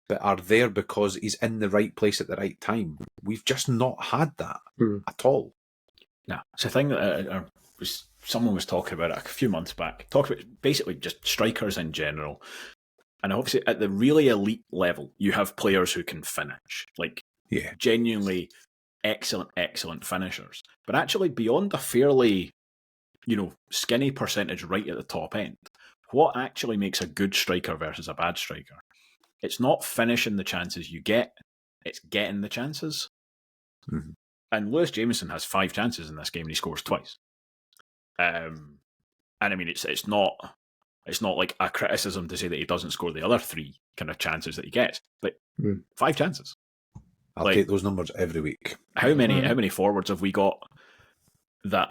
but are there because he's in the right place at the right time. We've just not had that at all. No, it's a thing that someone was talking about it a few months back. Talked about basically just strikers in general. And obviously at the really elite level, you have players who can finish. Genuinely excellent finishers. But actually beyond a fairly, skinny percentage right at the top end, what actually makes a good striker versus a bad striker? It's not finishing the chances you get, it's getting the chances. Mm-hmm. And Lewis Jamieson has 5 chances in this game and he scores twice. And I mean, it's not like a criticism to say that he doesn't score the other 3 kind of chances that he gets. But 5 chances. I'll take those numbers every week. How many forwards have we got that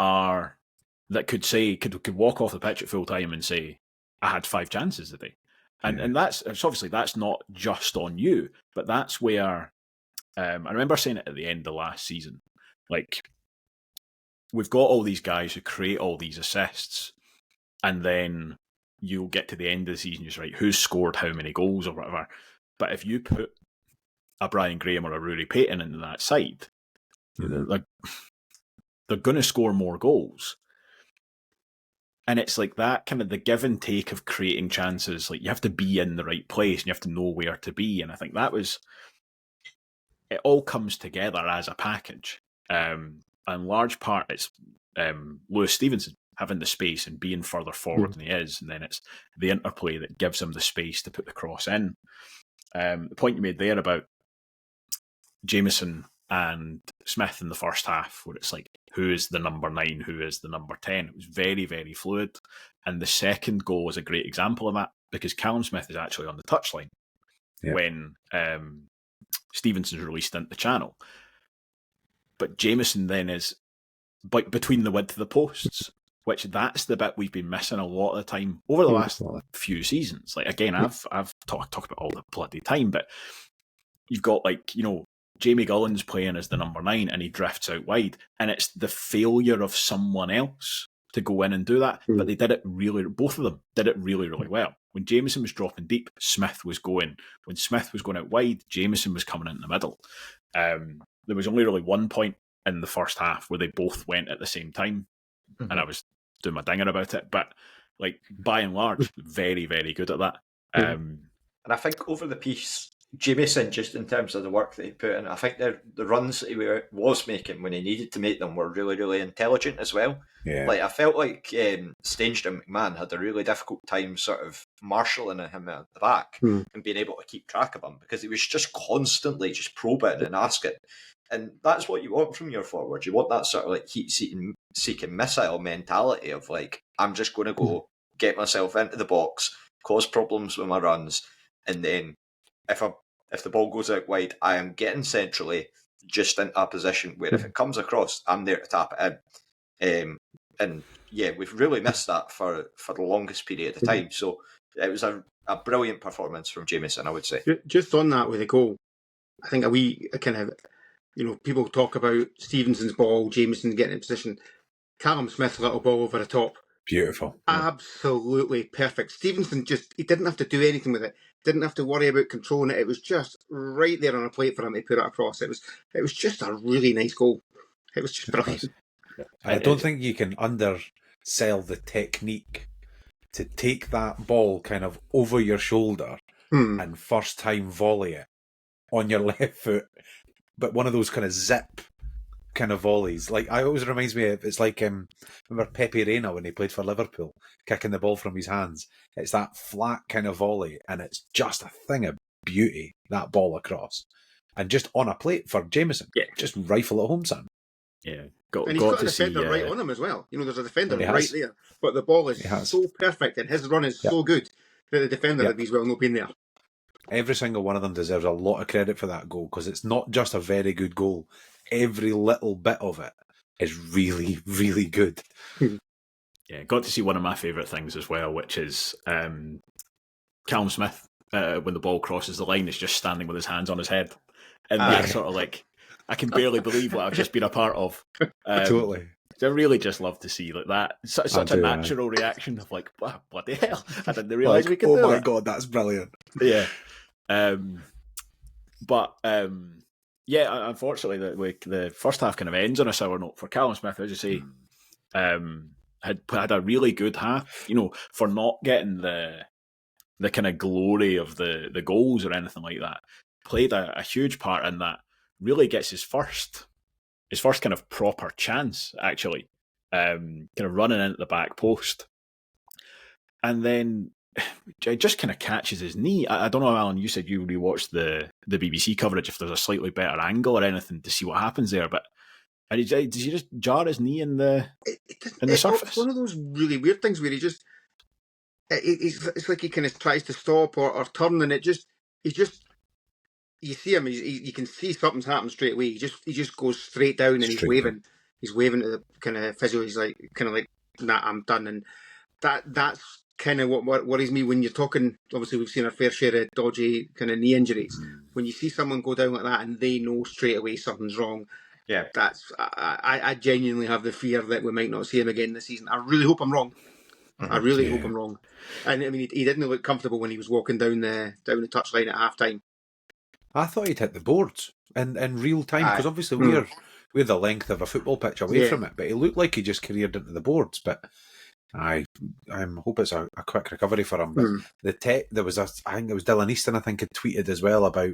could walk off the pitch at full time and say, I had 5 chances today? And that's obviously that's not just on you, but that's where I remember saying it at the end of last season. We've got all these guys who create all these assists, and then you'll get to the end of the season, just right, who's scored how many goals or whatever. But if you put a Brian Graham or a Rory Payton into that side, they're going to score more goals. And it's like that kind of the give and take of creating chances. Like you have to be in the right place and you have to know where to be. And I think it all comes together as a package. And in large part, it's Lewis Stevenson having the space and being further forward than he is. And then it's the interplay that gives him the space to put the cross in. The point you made there about Jamieson and Smith in the first half, where it's like, who is the number 9, who is the number 10? It was very, very fluid. And the second goal was a great example of that, because Callum Smith is actually on the touchline when Stevenson's released into the channel. But Jamieson then is between the width of the posts, which that's the bit we've been missing a lot of the time over the last few seasons. Like, again, I've talked about all the bloody time, but you've got Jamie Gullins playing as the number 9 and he drifts out wide, and it's the failure of someone else to go in and do that. But they did it both of them did it really, really well. When Jamieson was dropping deep, Smith was going. When Smith was going out wide, Jamieson was coming in the middle. There was only really one point in the first half where they both went at the same time, and I was doing my dinging about it. But by and large, very, very good at that. And I think over the piece, Jamieson, just in terms of the work that he put in, I think the runs that he was making when he needed to make them were really, really intelligent as well. Yeah. Like, I felt like Stanged and McMahon had a really difficult time sort of marshalling him at the back and being able to keep track of him, because he was just constantly just probing and asking. And that's what you want from your forward. You want that sort of like heat-seeking missile mentality of like, I'm just going to go get myself into the box, cause problems with my runs, and then if the ball goes out wide, I am getting centrally just into a position where if it comes across, I'm there to tap it in. And yeah, we've really missed that for the longest period of time. So it was a brilliant performance from Jamieson, I would say. Just on that with the goal, I think kind of, people talk about Stevenson's ball, Jamieson getting in position. Callum Smith's little ball over the top. Beautiful. Absolutely perfect. Stevenson he didn't have to do anything with it. Didn't have to worry about controlling it. It was just right there on a plate for him to put it across. It was just a really nice goal. It was just brilliant. I don't think you can undersell the technique to take that ball kind of over your shoulder and first time volley it on your left foot, but one of those kind of zip kind of volleys. Like, I always reminds me of, it's like remember Pepe Reina when he played for Liverpool, kicking the ball from his hands. It's that flat kind of volley, and it's just a thing of beauty, that ball across, and just on a plate for Jamieson. Yeah, just rifle it home, son. Yeah, and he's got a defender right on him as well. There's a defender right there, but the ball is so perfect, and his run is so good that the defender had as well not been there. Every single one of them deserves a lot of credit for that goal, because it's not just a very good goal. Every little bit of it is really, really good. Yeah, got to see one of my favourite things as well, which is Callum Smith, when the ball crosses the line, is just standing with his hands on his head. And that's sort of like, I can barely believe what I've just been a part of. Totally. I really just love to see like that. Such a natural reaction of like, wow, bloody hell, I didn't realise we could do that. Oh my God, that's brilliant. Yeah. Yeah, unfortunately, the first half kind of ends on a sour note for Callum Smith, as you say. Had a really good half, for not getting the kind of glory of the goals or anything like that. Played a huge part in that. Really gets his first kind of proper chance, actually, kind of running into the back post, and then it just kind of catches his knee. I don't know, Alan, you said you rewatched the BBC coverage, if there's a slightly better angle or anything to see what happens there, but did he just jar his knee in the surface? It's one of those really weird things where it's like he kind of tries to stop or turn, and you see him, you can see something's happened straight away. He just goes straight down, and he's waving to the kind of physio. He's like, nah, I'm done. And that's kind of what worries me when you're talking. Obviously, we've seen our fair share of dodgy kind of knee injuries. When you see someone go down like that and they know straight away something's wrong, I genuinely have the fear that we might not see him again this season. I really hope I'm wrong. I really hope I'm wrong. And I mean, he didn't look comfortable when he was walking down the touchline at half time. I thought he'd hit the boards in real time, because obviously we're the length of a football pitch away from it, but it looked like he just careered into the boards. But I hope it's a quick recovery for him. But I think it was Dylan Easton, I think, had tweeted as well about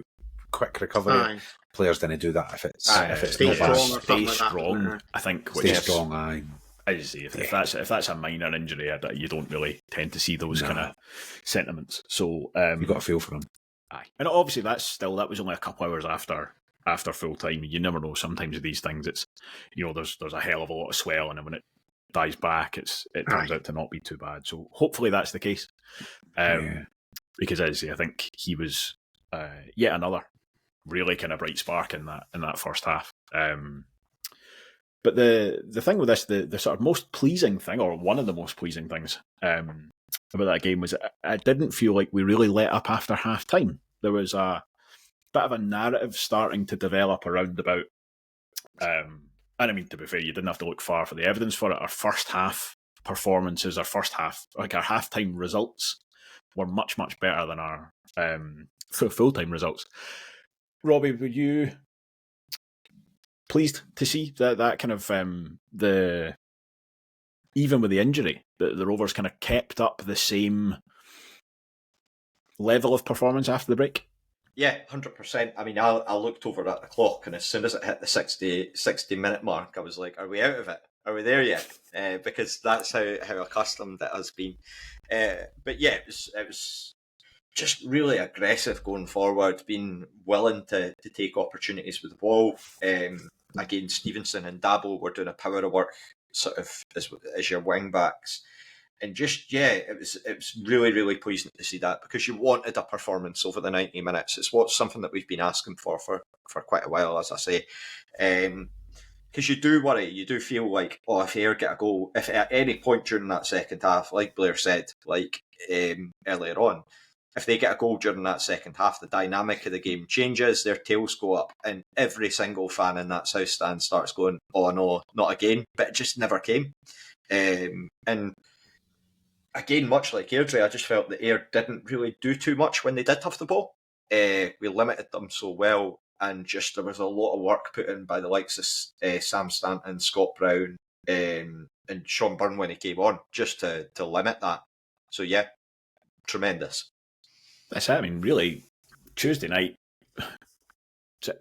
quick recovery. Players didn't do that if it's stay stay strong. I think stay strong. I just say if that's a minor injury, you don't really tend to see those kind of sentiments. So you've got a feel for him. Aye, and obviously that was only a couple hours after full time. You never know. Sometimes with these things, it's there's a hell of a lot of swelling, and when it dies back, it turns out to not be too bad. So hopefully that's the case. Because as I say, I think he was yet another really kind of bright spark in that first half. But the thing with this, the sort of most pleasing thing, or one of the most pleasing things about that game, was I didn't feel like we really let up after half time. There was a bit of a narrative starting to develop around about, and I mean, to be fair, you didn't have to look far for the evidence for it. Our first half performances, our half-time results were much, much better than our full-time results. Robbie, were you pleased to see that kind of even with the injury, the Rovers kind of kept up the same level of performance after the break? Yeah, 100%. I mean, I looked over at the clock, and as soon as it hit the 60-minute mark, I was like, are we out of it? Are we there yet? Because that's how accustomed it has been. But yeah, it was just really aggressive going forward, being willing to take opportunities with the ball. Again, Stevenson and Dabo were doing a power of work sort of as your wing backs. And just, it was really, really pleasing to see that, because you wanted a performance over the 90 minutes. It's something that we've been asking for quite a while, as I say. Because you do worry, you do feel like, if Ayr get a goal, if at any point during that second half, like Blair said, earlier on, if they get a goal during that second half, the dynamic of the game changes, their tails go up, and every single fan in that south stand starts going, oh no, not again. But it just never came. And again, much like Airdrie, I just felt that Ayr didn't really do too much when they did have the ball. We limited them so well, and just there was a lot of work put in by the likes of Sam Stanton, Scott Brown, and Sean Byrne when he came on, just to limit that. So yeah, tremendous. That's it. I mean, really, Tuesday night,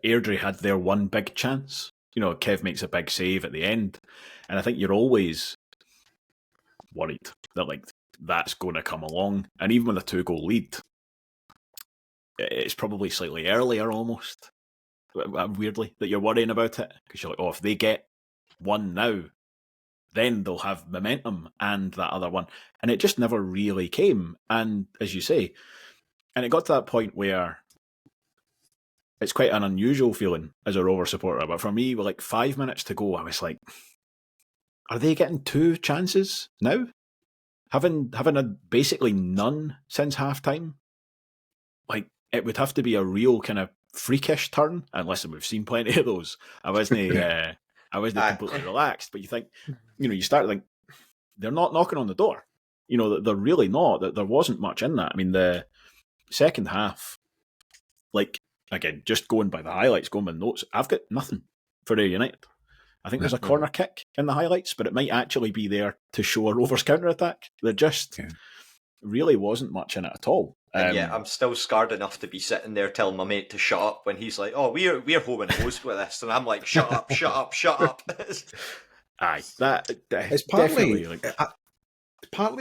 Airdrie had their one big chance. Kev makes a big save at the end, and I think you're always worried that that's going to come along. And even with a 2-goal lead, it's probably slightly earlier almost, weirdly, that you're worrying about it, because you're like, if they get one now, then they'll have momentum and that other one. And it just never really came. And as you say, and it got to that point where it's quite an unusual feeling as a Rover supporter. But for me, with 5 minutes to go, I was like, are they getting 2 chances now? Having had basically none since half-time? It would have to be a real kind of freakish turn, and listen, we've seen plenty of those. I wasn't completely relaxed, but you think, you start to think, they're not knocking on the door. They're really not. That there wasn't much in that. I mean, the second half, again, just going by the highlights, going by the notes, I've got nothing for Ayr United. I think there's a corner kick in the highlights, but it might actually be there to show a Rovers counter-attack. There just really wasn't much in it at all. I'm still scarred enough to be sitting there telling my mate to shut up when he's like, "Oh, we're home and hosed with this," and I'm like, "Shut up, shut up, shut up." Aye, that it's partly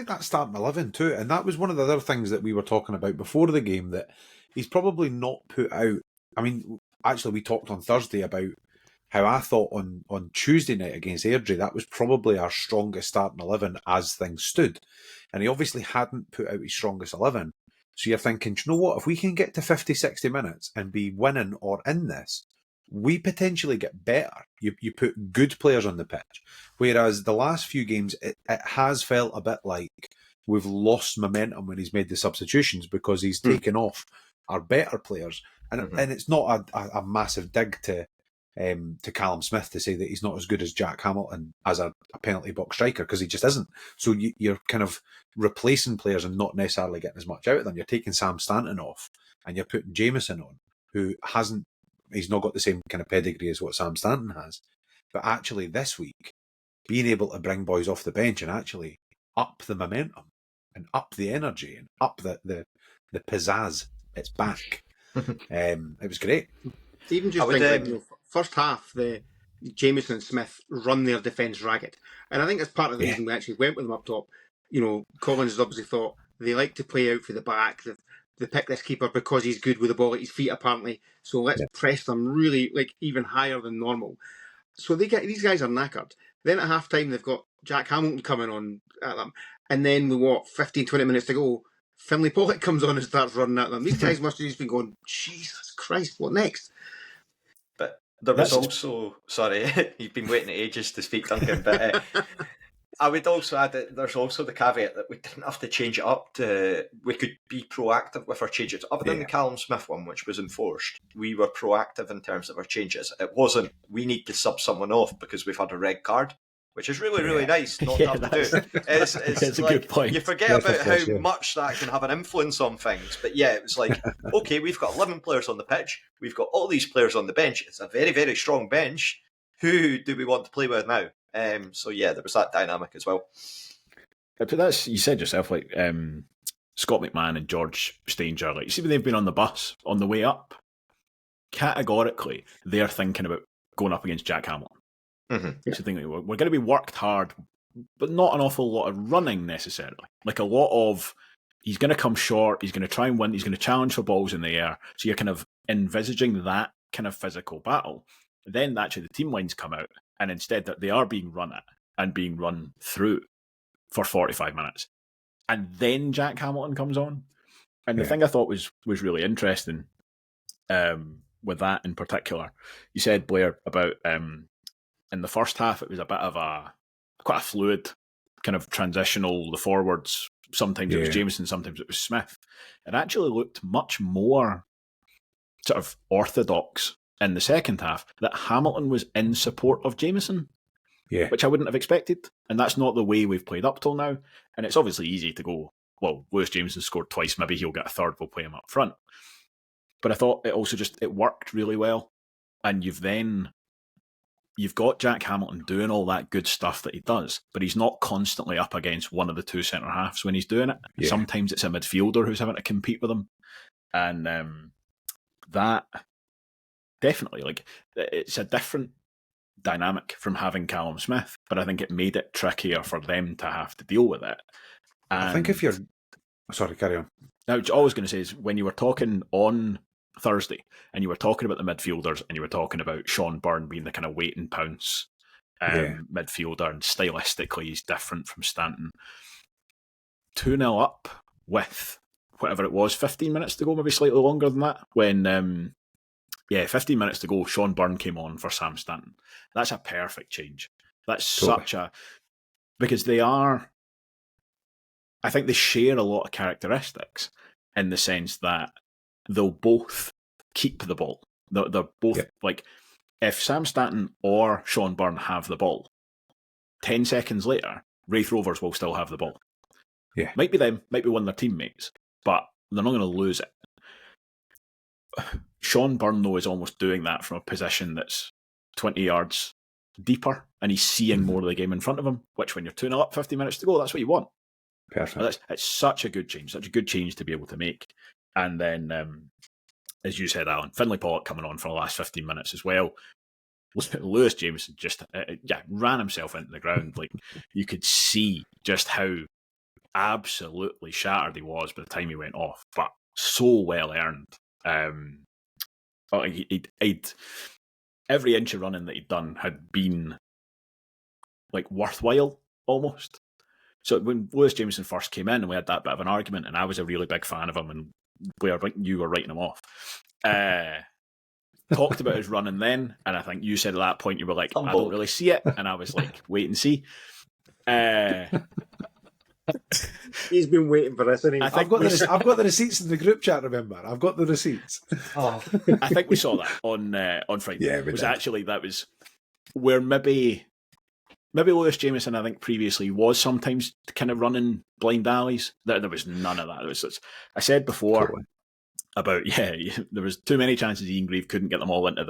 that starting 11 too, and that was one of the other things that we were talking about before the game, that he's probably not put out. I mean, actually, we talked on Thursday about how I thought on Tuesday night against Airdrie, that was probably our strongest starting 11 as things stood, and he obviously hadn't put out his strongest 11. So you're thinking, do you know what? If we can get to 50, 60 minutes and be winning or in this, we potentially get better. You put good players on the pitch. Whereas the last few games, it has felt a bit like we've lost momentum when he's made the substitutions, because he's taken off our better players. And it's not a massive dig to Callum Smith to say that he's not as good as Jack Hamilton as a penalty box striker, because he just isn't. So you're kind of replacing players and not necessarily getting as much out of them. You're taking Sam Stanton off and you're putting Jamieson on, who he's not got the same kind of pedigree as what Sam Stanton has. But actually this week, being able to bring boys off the bench and actually up the momentum and up the energy and up the pizzazz, it's back. It was great. Even just first half, the Jamieson and Smith run their defence ragged. And I think that's part of the reason we actually went with them up top. Collins has obviously thought they like to play out for the back. They pick this keeper because he's good with the ball at his feet, apparently. So let's press them really, even higher than normal. So these guys are knackered. Then at half-time, they've got Jack Hamilton coming on at them. And then with 15, 20 minutes to go, Finlay Pollock comes on and starts running at them. These guys must have just been going, Jesus Christ, what next? But there was also, sorry, you've been waiting ages to speak, Duncan, but I would also add that there's also the caveat that we didn't have to change it up we could be proactive with our changes. Other than the Callum Smith one, which was enforced, we were proactive in terms of our changes. It wasn't, we need to sub someone off because we've had a red card, which is really, really nice not to have to do. It's a good point. You forget about how much that can have an influence on things. But yeah, it was like, okay, we've got 11 players on the pitch. We've got all these players on the bench. It's a very, very strong bench. Who do we want to play with now? So yeah, there was that dynamic as well. But that's, you said yourself, Scott McMahon and George Stanger, like, see when they've been on the bus on the way up, categorically they're thinking about going up against Jack Hamilton. Mm-hmm. So thinking we're going to be worked hard, but not an awful lot of running necessarily. Like a lot of, he's going to come short, he's going to try and win, he's going to challenge for balls in the air. So you're kind of envisaging that kind of physical battle. Then actually the team lines come out, and instead that they are being run at and being run through for 45 minutes. And then Jack Hamilton comes on. And the thing I thought was really interesting with that in particular, you said, Blair, about in the first half it was a bit of quite a fluid kind of transitional, the forwards, sometimes it was Jamieson, sometimes it was Smith. It actually looked much more sort of orthodox in the second half, that Hamilton was in support of Jamieson. Yeah. Which I wouldn't have expected. And that's not the way we've played up till now. And it's obviously easy to go, well, Lewis Jamieson scored twice, maybe he'll get a third, we'll play him up front. But I thought it also it worked really well. And you've got Jack Hamilton doing all that good stuff that he does, but he's not constantly up against one of the two centre-halves when he's doing it. Yeah. Sometimes it's a midfielder who's having to compete with him. And that definitely, like, it's a different dynamic from having Callum Smith, but I think it made it trickier for them to have to deal with it. And I think if you're... Sorry, carry on. Now, what I was going to say is, when you were talking on Thursday, and you were talking about the midfielders, and you were talking about Sean Byrne being the kind of wait and pounce midfielder, and stylistically he's different from Stanton. 2-0 up with whatever it was, 15 minutes to go, maybe slightly longer than that, when 15 minutes to go, Sean Byrne came on for Sam Stanton. That's a perfect change. That's totally. Because they are, I think they share a lot of characteristics in the sense that they'll both keep the ball. They're both, like, if Sam Stanton or Sean Byrne have the ball, 10 seconds later, Raith Rovers will still have the ball. Yeah. Might be them, might be one of their teammates, but they're not going to lose it. Sean Byrne, though, is almost doing that from a position that's 20 yards deeper, and he's seeing more of the game in front of him, which when you're 2-0 up, 50 minutes to go, that's what you want. Perfect. It's such a good change to be able to make. And then, as you said, Alan, Finlay Pollock coming on for the last 15 minutes as well. Lewis Jamieson just ran himself into the ground. Like, you could see just how absolutely shattered he was by the time he went off, but so well earned. He'd every inch of running that he'd done had been like worthwhile almost. So when Lewis Jamieson first came in and we had that bit of an argument, and I was a really big fan of him, and Blair, you were writing him off, talked about his running then, and I think you said at that point you were like, I don't really see it, and I was like, wait and see. He's been waiting for this, hasn't he? I've got the receipts in the group chat, remember? I've got the receipts. I think we saw that on Friday. Yeah, that was where maybe Lewis Jamieson, I think previously, was sometimes kind of running blind alleys. There was none of that. I said before about, there was too many chances Ian Grieve couldn't get them all into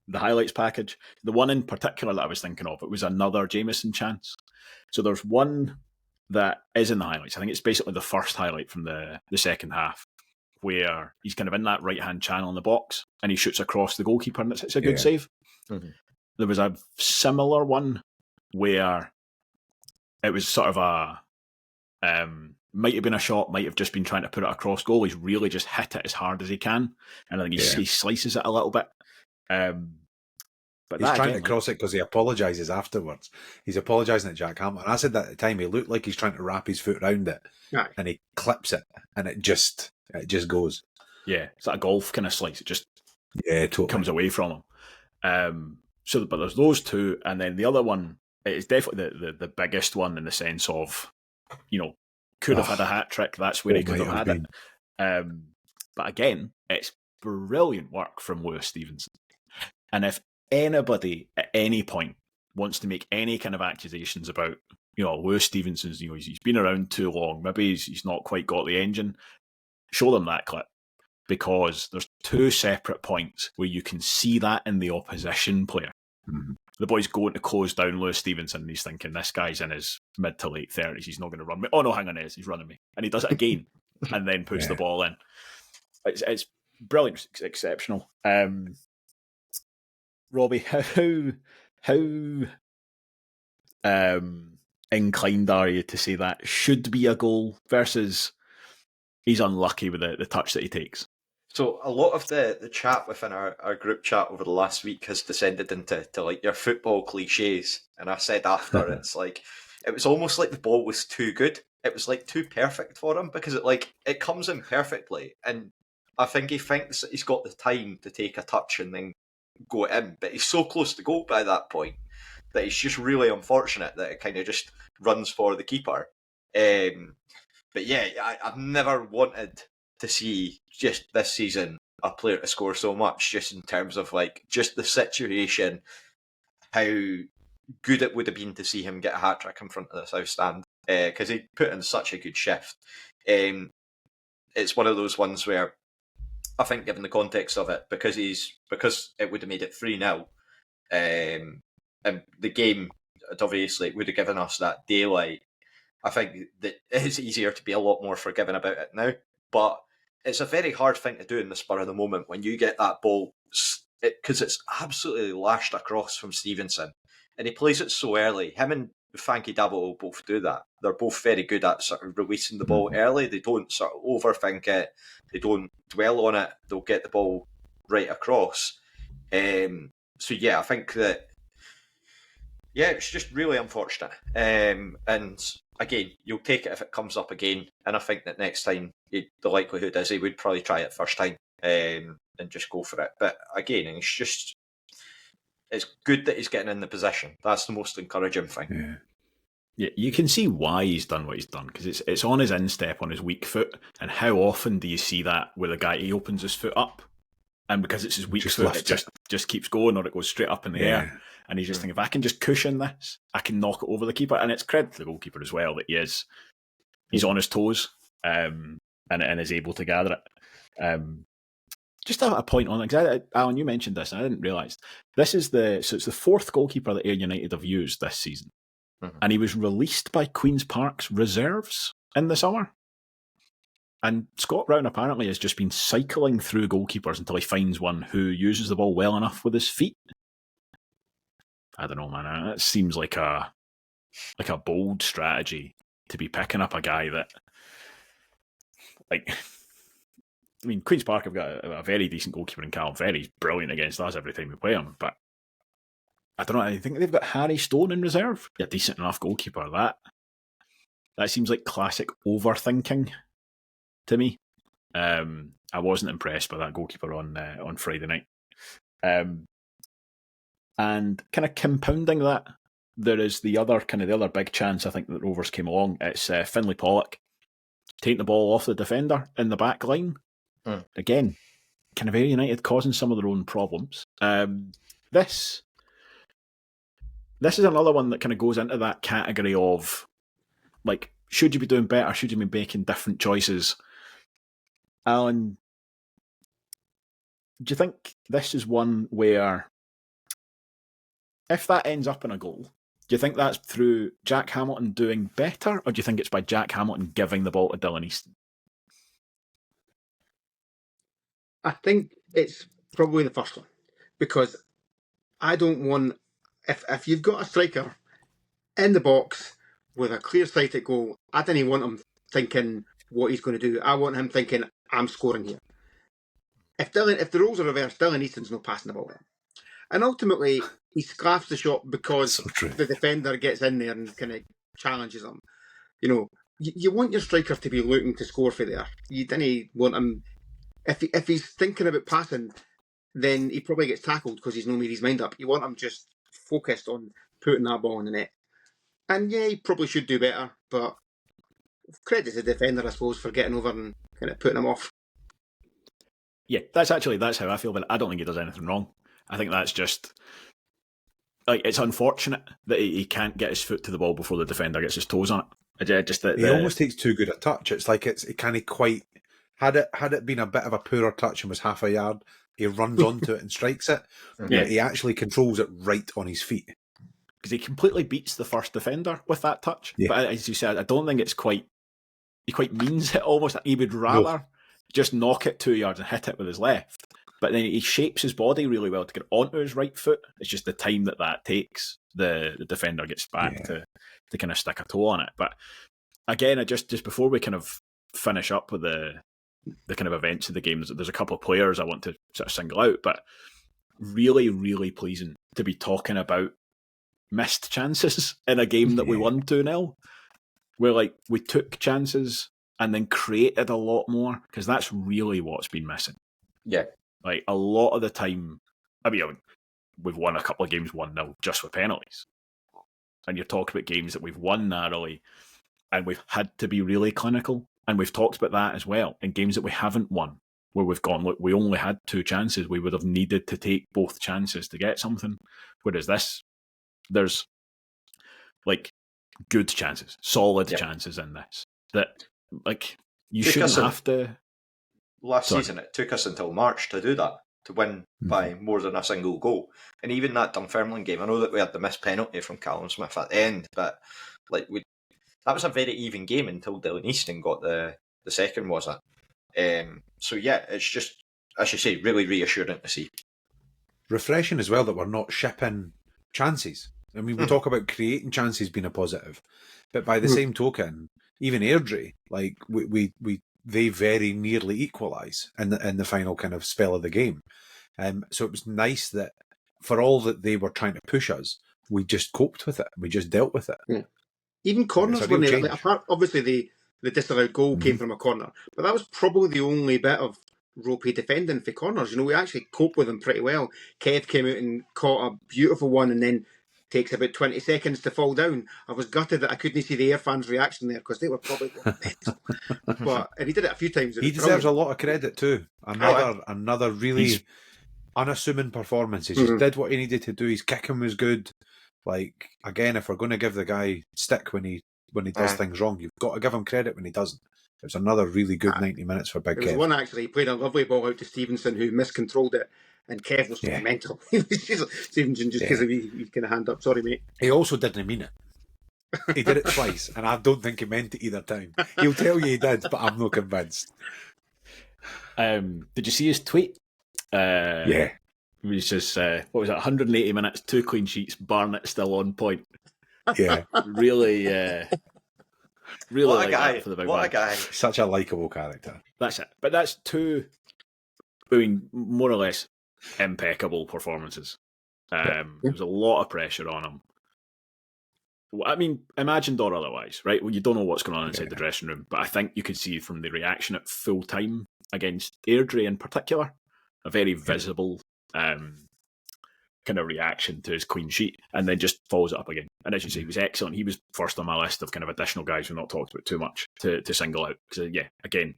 the highlights package. The one in particular that I was thinking of, it was another Jamieson chance. So there's one that is in the highlights. I think it's basically the first highlight from the second half, where he's kind of in that right-hand channel in the box and he shoots across the goalkeeper, and it's a good save. Mm-hmm. There was a similar one where it was sort of might have been a shot, might have just been trying to put it across goal. He's really just hit it as hard as he can, and I think he slices it a little bit. But he's trying to cross it because he apologises afterwards. He's apologising at Jack Hamilton. I said that at the time. He looked like he's trying to wrap his foot around it, and he clips it, and it just goes. Yeah, it's like a golf kind of slice. It just totally comes away from him. But there's those two, and then the other one is definitely the biggest one in the sense of, could have had a hat trick. That's where he could have had it. But again, it's brilliant work from Lewis Stevenson. And if anybody at any point wants to make any kind of accusations about, Lewis Stevenson's, he's been around too long, maybe he's not quite got the engine, show them that clip, because there's two separate points where you can see that in the opposition player. Mm-hmm. The boy's going to close down Lewis Stevenson, and he's thinking, this guy's in his mid to late 30s, he's not going to run me. Oh no, hang on, he's running me. And he does it again. and then puts the ball in. It's brilliant, it's exceptional. Robbie, how inclined are you to say that should be a goal versus he's unlucky with the touch that he takes? So a lot of the chat within our group chat over the last week has descended into like your football cliches. And I said after, it's like, it was almost like the ball was too good. It was like too perfect for him because it comes in perfectly. And I think he thinks that he's got the time to take a touch and then go in. But he's so close to goal by that point that it's just really unfortunate that it kind of just runs for the keeper. But yeah, I've never wanted to see just this season a player to score so much, just in terms of like just the situation, how good it would have been to see him get a hat trick in front of the South Stand, because he put in such a good shift. It's one of those ones where I think, given the context of it, because it would have made it 3-0, and the game, obviously, it would have given us that daylight. I think that it is easier to be a lot more forgiving about it now, but it's a very hard thing to do in the spur of the moment when you get that ball, because it's absolutely lashed across from Stevenson, and he plays it so early. Him and Frankie Dabble will both do that. They're both very good at sort of releasing the ball early. They don't sort of overthink it. They don't dwell on it. They'll get the ball right across. So yeah, I think that, yeah, it's just really unfortunate. And again, you'll take it if it comes up again. And I think that next time, the likelihood is he would probably try it first time and just go for it. But again, it's good that he's getting in the position. That's the most encouraging thing. Yeah, you can see why he's done what he's done, because it's on his instep, on his weak foot. And how often do you see that where the guy, he opens his foot up, and because it's his weak foot, it just keeps going, or it goes straight up in the air. And he's just thinking, if I can just cushion this, I can knock it over the keeper. And it's credit to the goalkeeper as well that he's on his toes and is able to gather it. Just a point on it, because Alan, you mentioned this, and I didn't realise. It's the fourth goalkeeper that Ayr United have used this season. Mm-hmm. And he was released by Queen's Park's reserves in the summer. And Scott Brown apparently has just been cycling through goalkeepers until he finds one who uses the ball well enough with his feet. I don't know, man. That seems like a bold strategy to be picking up a guy that, like, I mean, Queen's Park have got a very decent goalkeeper in Callum. Very brilliant against us every time we play him. But I don't know. I think they've got Harry Stone in reserve. A decent enough goalkeeper. That seems like classic overthinking to me. I wasn't impressed by that goalkeeper on Friday night. And kind of compounding that, there is the other big chance I think that Rovers came along. It's Finlay Pollock taking the ball off the defender in the back line. Again, kind of Ayr United causing some of their own problems. This is another one that kind of goes into that category of, like, should you be doing better? Should you be making different choices? Alan, do you think this is one where, if that ends up in a goal, do you think that's through Jack Hamilton doing better, or do you think it's by Jack Hamilton giving the ball to Dylan Easton? I think it's probably the first one, because I don't want, if you've got a striker in the box with a clear-sighted goal, I didn't want him thinking what he's going to do. I want him thinking, I'm scoring here. If the roles are reversed, Dylan Easton's not passing the ball in. And ultimately, he scraps the shot because the defender gets in there and kind of challenges him. You know, you want your striker to be looking to score for there. You didn't want him. If he's thinking about passing, then he probably gets tackled because he's not made his mind up. You want him just focused on putting that ball in the net. And yeah, he probably should do better, but credit to the defender, I suppose, for getting over and kind of putting him off. Yeah, that's how I feel about it. I don't think he does anything wrong. I think that's just, like, it's unfortunate that he can't get his foot to the ball before the defender gets his toes on it. He almost takes too good a touch. It's like it kind of quite. Had it been a bit of a poorer touch and was half a yard, he runs onto it and strikes it. Yeah, he actually controls it right on his feet. Because he completely beats the first defender with that touch. Yeah. But as you said, I don't think it's quite quite means it almost. He would rather just knock it 2 yards and hit it with his left. But then he shapes his body really well to get onto his right foot. It's just the time that takes. The defender gets back to kind of stick a toe on it. But again, I just before we kind of finish up with the kind of events of the game, there's a couple of players I want to sort of single out. But really, really pleasing to be talking about missed chances in a game that we won 2-0. Where like we took chances and then created a lot more, because that's really what's been missing. Yeah. Like a lot of the time, I mean, we've won a couple of games 1-0 just with penalties. And you're talking about games that we've won narrowly and we've had to be really clinical. And we've talked about that as well in games that we haven't won, where we've gone, look, we only had 2 chances. We would have needed to take both chances to get something. Whereas this, there's like good chances, solid chances in this. That, like, you shouldn't have to... Last season, it took us until March to do that, to win by more than a single goal. And even that Dunfermline game, I know that we had the missed penalty from Callum Smith at the end, but like that was a very even game until Dylan Easton got the second, was it? So yeah, it's just, as you say, really reassuring to see. Refreshing as well that we're not shipping chances. I mean, we talk about creating chances being a positive, but by the same token, even Airdrie, like they very nearly equalise in the final kind of spell of the game. So it was nice that for all that they were trying to push us, we just coped with it. We just dealt with it. Yeah. Even corners were there. Like, apart, obviously, the disallowed goal came from a corner, but that was probably the only bit of ropey defending for corners. You know, we actually coped with them pretty well. Kev came out and caught a beautiful one, and then takes about 20 seconds to fall down. I was gutted that I couldn't see the Ayr fans' reaction there, because they were probably going mental. And he did it a few times. He deserves a lot of credit too. Another really unassuming performance. He just did what he needed to do. His kicking was good. Like, again, if we're going to give the guy stick when he does things wrong, you've got to give him credit when he doesn't. It was another really good 90 minutes for Big Kev. There was one, actually, he played a lovely ball out to Stevenson, who miscontrolled it, and Kev was mental. Stevenson, just because of his kind of hand up. Sorry, mate. He also didn't mean it. He did it twice, and I don't think he meant it either time. He'll tell you he did, but I'm not convinced. Did you see his tweet? He says, what was it, 180 minutes, 2 clean sheets, Barnett still on point. Yeah. Really what like a guy. That for the big what man. A guy. Such a likeable character. That's it. But that's 2, I mean, more or less impeccable performances. There was a lot of pressure on him. I mean, imagined or otherwise, right? Well, you don't know what's going on inside the dressing room, but I think you could see from the reaction at full time against Airdrie in particular, a very visible kind of reaction to his clean sheet, and then just follows it up again. And as you say, he was excellent. He was first on my list of kind of additional guys we've not talked about too much to single out. Because, again,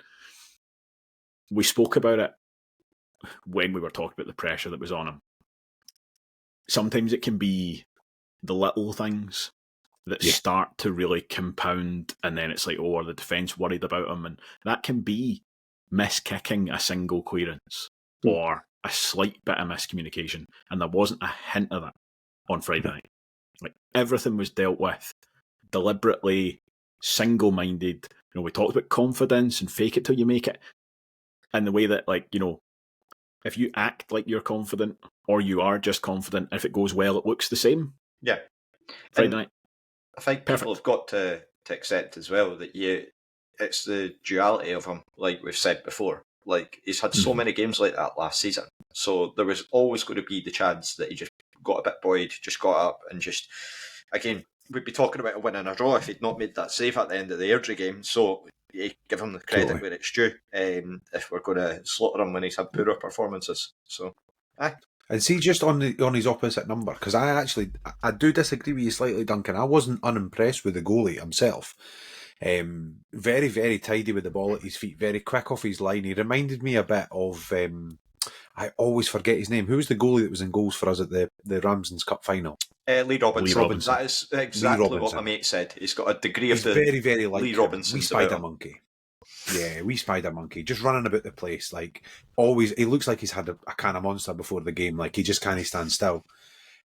we spoke about it when we were talking about the pressure that was on him. Sometimes it can be the little things that start to really compound, and then it's like, oh, are the defence worried about him? And that can be miskicking a single clearance or a slight bit of miscommunication, and there wasn't a hint of that on Friday night. Like, everything was dealt with deliberately, single-minded. You know, we talked about confidence and fake it till you make it, and the way that, like, you know, if you act like you're confident or you are just confident, if it goes well, it looks the same. Yeah. Friday night. I think people have got to accept as well that it's the duality of him, like we've said before. Like, he's had so many games like that last season. So there was always going to be the chance that he just got a bit buoyed, just got up and just, again, we'd be talking about a win and a draw if he'd not made that save at the end of the Airdrie game. So you give him the credit where it's due, if we're going to slaughter him when he's had poorer performances. So, And see, just on his opposite number, because I do disagree with you slightly, Duncan. I wasn't unimpressed with the goalie himself. Very, very tidy with the ball at his feet, very quick off his line. He reminded me a bit of, I always forget his name. Who was the goalie that was in goals for us at the Ramsden's Cup final? Lee Robinson. Lee Robinson. That is exactly what my mate said. He's got a degree of the very, very like Lee Robinson. Wee spider monkey. Yeah, wee spider monkey, just running about the place. Like, always, he looks like he's had a can of Monster before the game. Like, he just can't stand still.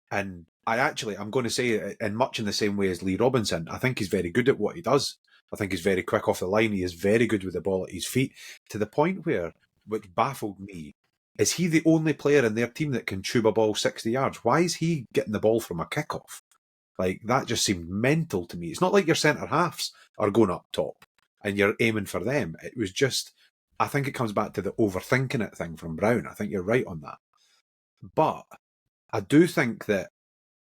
And I'm going to say, and much in the same way as Lee Robinson, I think he's very good at what he does. I think he's very quick off the line. He is very good with the ball at his feet, to the point where, which baffled me, is he the only player in their team that can tube a ball 60 yards? Why is he getting the ball from a kickoff? Like, that just seemed mental to me. It's not like your centre-halves are going up top and you're aiming for them. It was just, I think it comes back to the overthinking it thing from Brown. I think you're right on that. But I do think that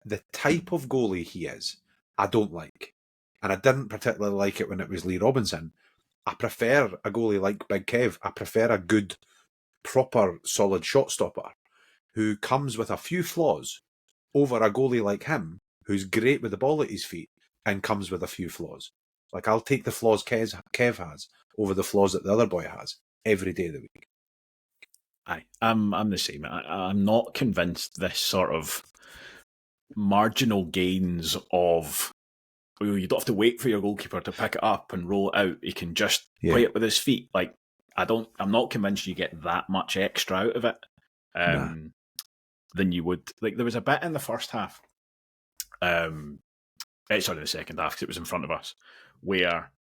the type of goalie he is, I don't like. And I didn't particularly like it when it was Lee Robinson. I prefer a goalie like Big Kev. I prefer a good, proper, solid shot stopper who comes with a few flaws over a goalie like him who's great with the ball at his feet and comes with a few flaws. Like, I'll take the flaws Kev has over the flaws that the other boy has every day of the week. Aye, I'm the same. I'm not convinced this sort of marginal gains of, you don't have to wait for your goalkeeper to pick it up and roll it out. He can just play it with his feet. Like, I'm not convinced you get that much extra out of it than you would. Like, there was a bit in the first half, the second half, because it was in front of us, where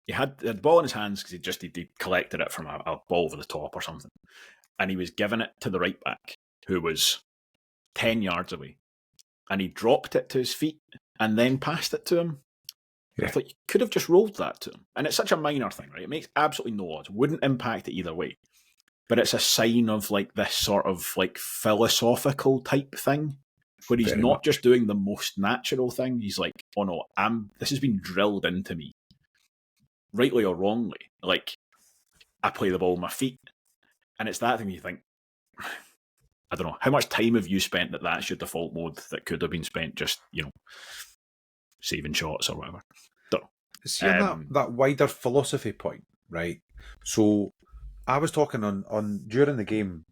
he had the ball in his hands because he collected it from a ball over the top or something, and he was giving it to the right back who was 10 yards away, and he dropped it to his feet and then passed it to him. Yeah. I thought you could have just rolled that to him. And it's such a minor thing, right? It makes absolutely no odds. Wouldn't impact it either way. But it's a sign of like this sort of like philosophical type thing where he's very not much just doing the most natural thing. He's like, oh no, this has been drilled into me, rightly or wrongly. Like, I play the ball with my feet. And it's that thing you think, I don't know, how much time have you spent that's your default mode that could have been spent just, saving shots or whatever. See, on that wider philosophy point, right? So I was talking on during the game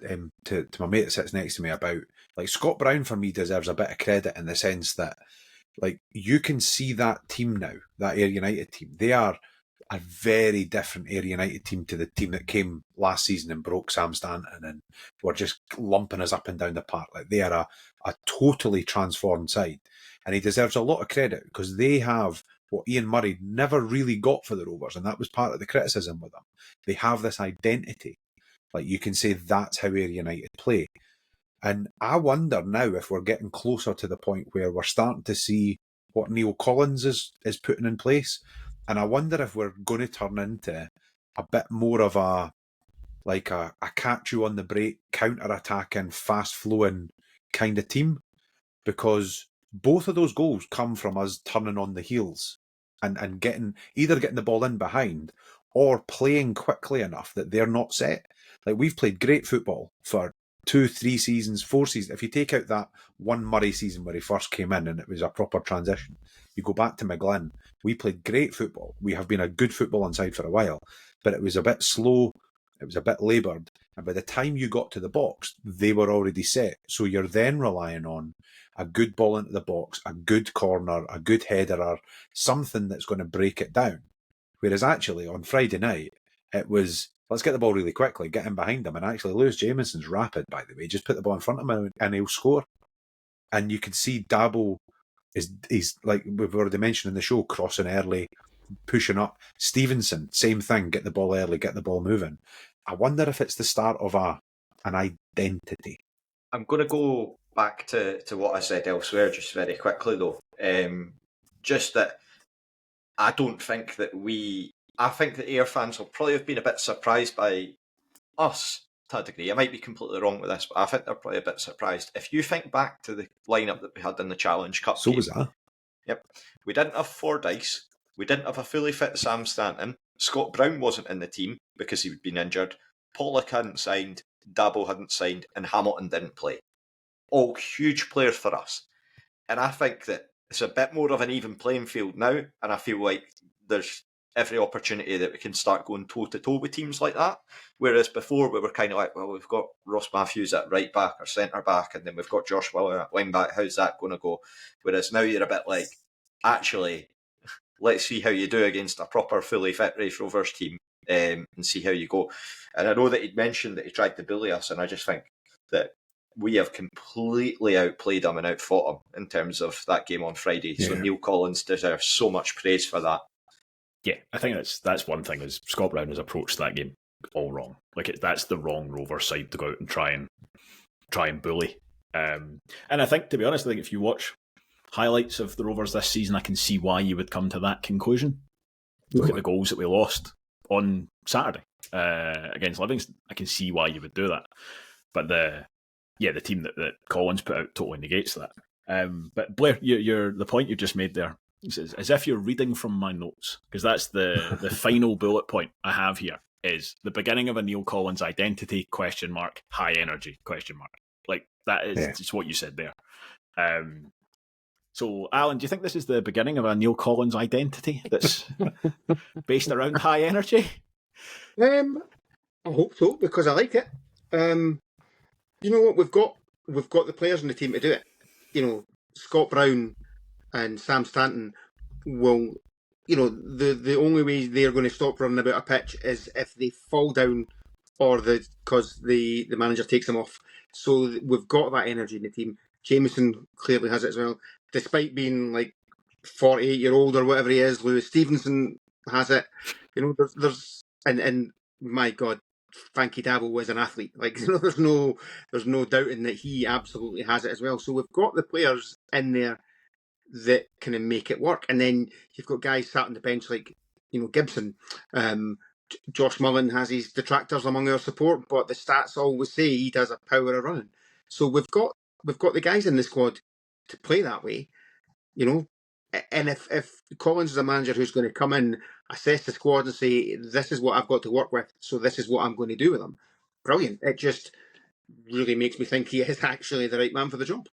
to my mate that sits next to me about, like, Scott Brown for me deserves a bit of credit in the sense that, like, you can see that team now, that Ayr United team. They are a very different Ayr United team to the team that came last season and broke Sam Stanton and were just lumping us up and down the park. Like, they are a totally transformed side. And he deserves a lot of credit because they have what Ian Murray never really got for the Rovers, and that was part of the criticism with them. They have this identity. Like, you can say that's how Ayr United play. And I wonder now if we're getting closer to the point where we're starting to see what Neill Collins is putting in place. And I wonder if we're going to turn into a bit more of a catch you on the break, counter-attacking, fast-flowing kind of team. Because both of those goals come from us turning on the heels and getting the ball in behind or playing quickly enough that they're not set. Like, we've played great football for 2, 3 seasons, 4 seasons. If you take out that one Murray season where he first came in and it was a proper transition, you go back to McGlynn, we played great football. We have been a good football inside for a while, but it was a bit slow, it was a bit laboured, and by the time you got to the box, they were already set. So you're then relying on a good ball into the box, a good corner, a good header, or something that's going to break it down. Whereas actually on Friday night, it was, let's get the ball really quickly, get him behind him. And actually, Lewis Jamieson's rapid, by the way. Just put the ball in front of him and he'll score. And you could see Dabo is like we've already mentioned in the show, crossing early, pushing up. Stevenson, same thing, get the ball early, get the ball moving. I wonder if it's the start of an identity. I'm going to go back to what I said elsewhere just very quickly, though. Just that I don't think that I think that Ayr fans will probably have been a bit surprised by us to a degree. I might be completely wrong with this, but I think they're probably a bit surprised. If you think back to the lineup that we had in the Challenge Cup So game, was that. Yep. We didn't have Fordyce. We didn't have a fully fit Sam Stanton. Scott Brown wasn't in the team because he'd been injured. Pollock hadn't signed. Dabo hadn't signed. And Hamilton didn't play. All huge players for us. And I think that it's a bit more of an even playing field now. And I feel like there's every opportunity that we can start going toe-to-toe with teams like that. Whereas before we were kind of like, well, we've got Ross Matthews at right back or centre back, and then we've got Josh Willer at wing back. How's that going to go? Whereas now you're a bit like, actually, let's see how you do against a proper fully fit Raith Rovers team and see how you go. And I know that he'd mentioned that he tried to bully us, and I just think that we have completely outplayed him and outfought him in terms of that game on Friday. Yeah. So Neill Collins deserves so much praise for that. Yeah, I think that's one thing, is Scott Brown has approached that game all wrong. Like, that's the wrong Rovers side to go out and try and bully. And I think, to be honest, I think if you watch highlights of the Rovers this season, I can see why you would come to that conclusion. Look at the goals that we lost on Saturday against Livingston. I can see why you would do that. But the team that Collins put out totally negates that. But Blair, the point you just made there, is as if you're reading from my notes, because that's the final bullet point I have here, is the beginning of a Neill Collins identity, ? High energy, ? Like, that is just what you said there. So, Alan, do you think this is the beginning of a Neill Collins identity that's based around high energy? I hope so, because I like it. You know what, we've got the players in the team to do it. You know, Scott Brown and Sam Stanton will, you know, the only way they're going to stop running about a pitch is if they fall down or because the manager takes them off. So we've got that energy in the team. Jamieson clearly has it as well. Despite being like 48-year-old or whatever he is, Lewis Stevenson has it. You know, there's and my God, Frankie Dabo was an athlete. Like, you know, there's no doubting that he absolutely has it as well. So we've got the players in there that kind of make it work. And then you've got guys sat on the bench like, you know, Gibson. Josh Mullen has his detractors among our support, but the stats always say he does a power of running. So we've got the guys in the squad to play that way, you know. And if Collins is a manager who's going to come in, assess the squad and say, this is what I've got to work with, so this is what I'm going to do with them, brilliant. It just really makes me think he is actually the right man for the job.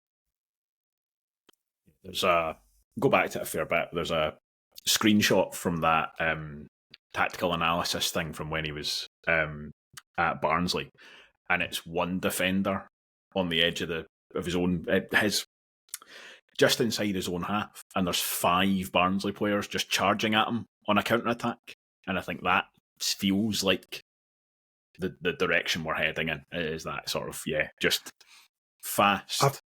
Go back to it a fair bit. There's a screenshot from that tactical analysis thing from when he was at Barnsley, and it's one defender on the edge of his own, just inside his own half, and there's 5 Barnsley players just charging at him on a counter-attack. And I think that feels like the direction we're heading in, is that sort of, just fast.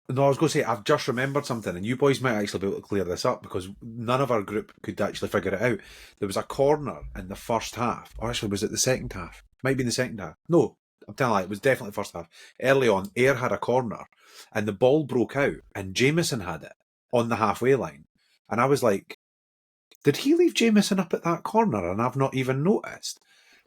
No, I was going to say, I've just remembered something, and you boys might actually be able to clear this up, because none of our group could actually figure it out. There was a corner in the first half. Or actually, was it the second half? Might be in the second half. No, I'm telling you, it was definitely the first half. Early on, Ayr had a corner, and the ball broke out, and Jamieson had it on the halfway line. And I was like, did he leave Jamieson up at that corner? And I've not even noticed.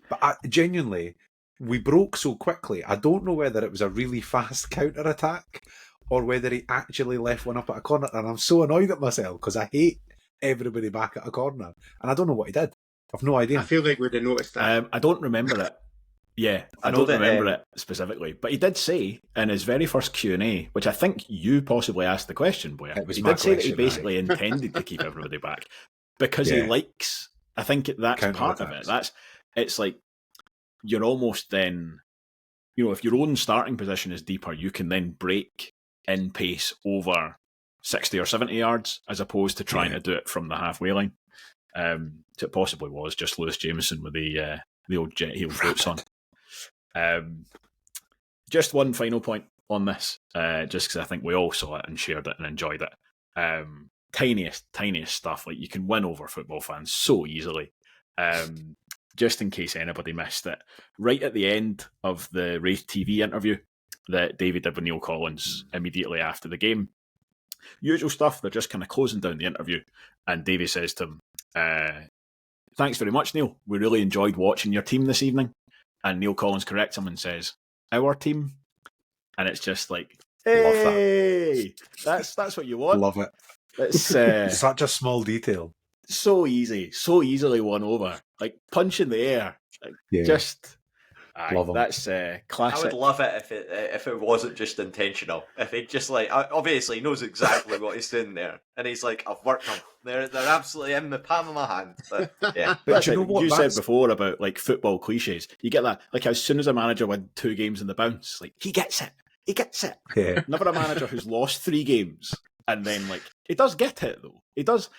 But genuinely, we broke so quickly, I don't know whether it was a really fast counter-attack or whether he actually left one up at a corner. And I'm so annoyed at myself because I hate everybody back at a corner. And I don't know what he did. I've no idea. I feel like we'd have noticed that. I don't remember it. Yeah, I don't remember it specifically. But he did say in his very first Q&A, which I think you possibly asked the question, Blair, he did say that he basically intended to keep everybody back because he likes, I think that's part of it. It's like, you're almost then, you know, if your own starting position is deeper, you can then break in pace over 60 or 70 yards as opposed to trying to do it from the halfway line. So it possibly was just Lewis Jamieson with the old jet heel boots on. Just one final point on this, just because I think we all saw it and shared it and enjoyed it. Tiniest stuff, like you can win over football fans so easily. Just in case anybody missed it, right at the end of the Raith TV interview that David did with Neill Collins immediately after the game, usual stuff, they're just kind of closing down the interview, and Davey says to him, thanks very much, Neil. We really enjoyed watching your team this evening. And Neill Collins corrects him and says, our team? And it's just like, hey, that's what you want. Love it. It's such a small detail. So easy, so easily won over. Like, punch in the air. Just, love him. That's classic. I would love it if it wasn't just intentional. If he just, like, obviously knows exactly what he's doing there. And he's like, I've worked them. They're absolutely in the palm of my hand. But, yeah. But you know what you said before about, like, football cliches. You get that, like, as soon as a manager wins 2 games in the bounce, like, he gets it. He gets it. Yeah. Never a manager who's lost 3 games and then, like, he does get it, though. He does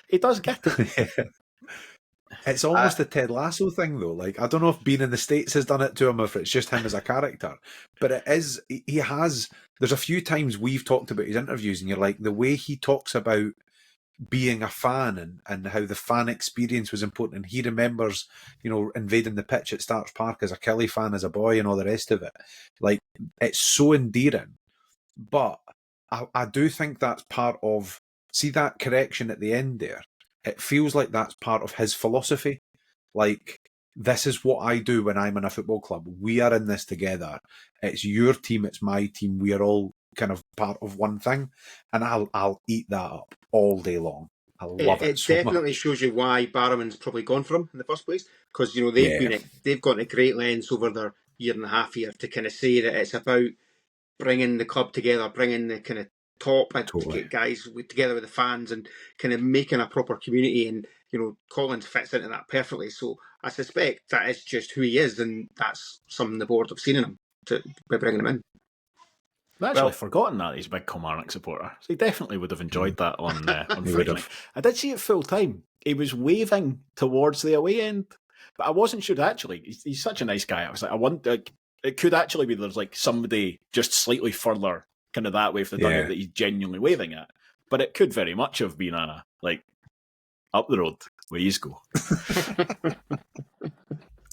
get it. Yeah. It's almost a Ted Lasso thing, though. Like, I don't know if being in the States has done it to him or if it's just him as a character. But it is, he has, there's a few times we've talked about his interviews and you're like, the way he talks about being a fan and how the fan experience was important. And he remembers, invading the pitch at Starks Park as a Kelly fan as a boy and all the rest of it. Like, it's so endearing. But I do think that's part of, see that correction at the end there? It feels like that's part of his philosophy. Like, this is what I do when I'm in a football club. We are in this together. It's your team, it's my team. We are all kind of part of one thing. And I'll eat that up all day long. I love it. It so definitely much. shows you why Barrowman's probably gone for him in the first place. Because, they've gone to great lengths over their year and a half here to kind of say that it's about bringing the club together, bringing the kind of top guys together with the fans and kind of making a proper community. And, Collins fits into that perfectly. So I suspect that is just who he is, and that's something the board have seen in him by bringing him in. I've actually forgotten that he's a big Kilmarnock supporter. So he definitely would have enjoyed that on Friday night. I did see it full time. He was waving towards the away end, but I wasn't sure actually. He's such a nice guy. I was like, I wonder, it could actually be there's like somebody just slightly further kind of that way for the dugout that he's genuinely waving at. But it could very much have been up the road where you go.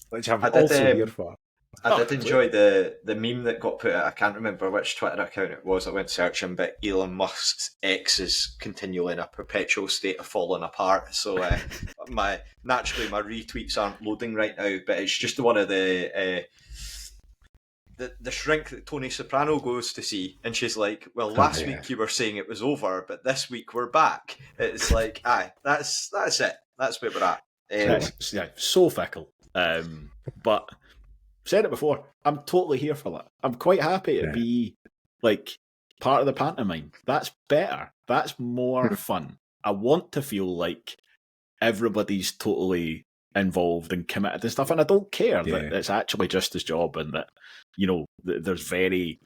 Which I'm also here for. I did enjoy the meme that got put out. I can't remember which Twitter account it was. I went searching, but Elon Musk's X is continually in a perpetual state of falling apart. So my retweets aren't loading right now. But it's just one of the shrink that Tony Soprano goes to see, and she's like, "Well, last week you were saying it was over, but this week we're back." It's like, that's it. That's where we're at. So fickle. But said it before, I'm totally here for that. I'm quite happy to be like part of the pantomime. That's better. That's more fun. I want to feel like everybody's totally involved and committed and stuff, and I don't care that it's actually just his job, and that there's very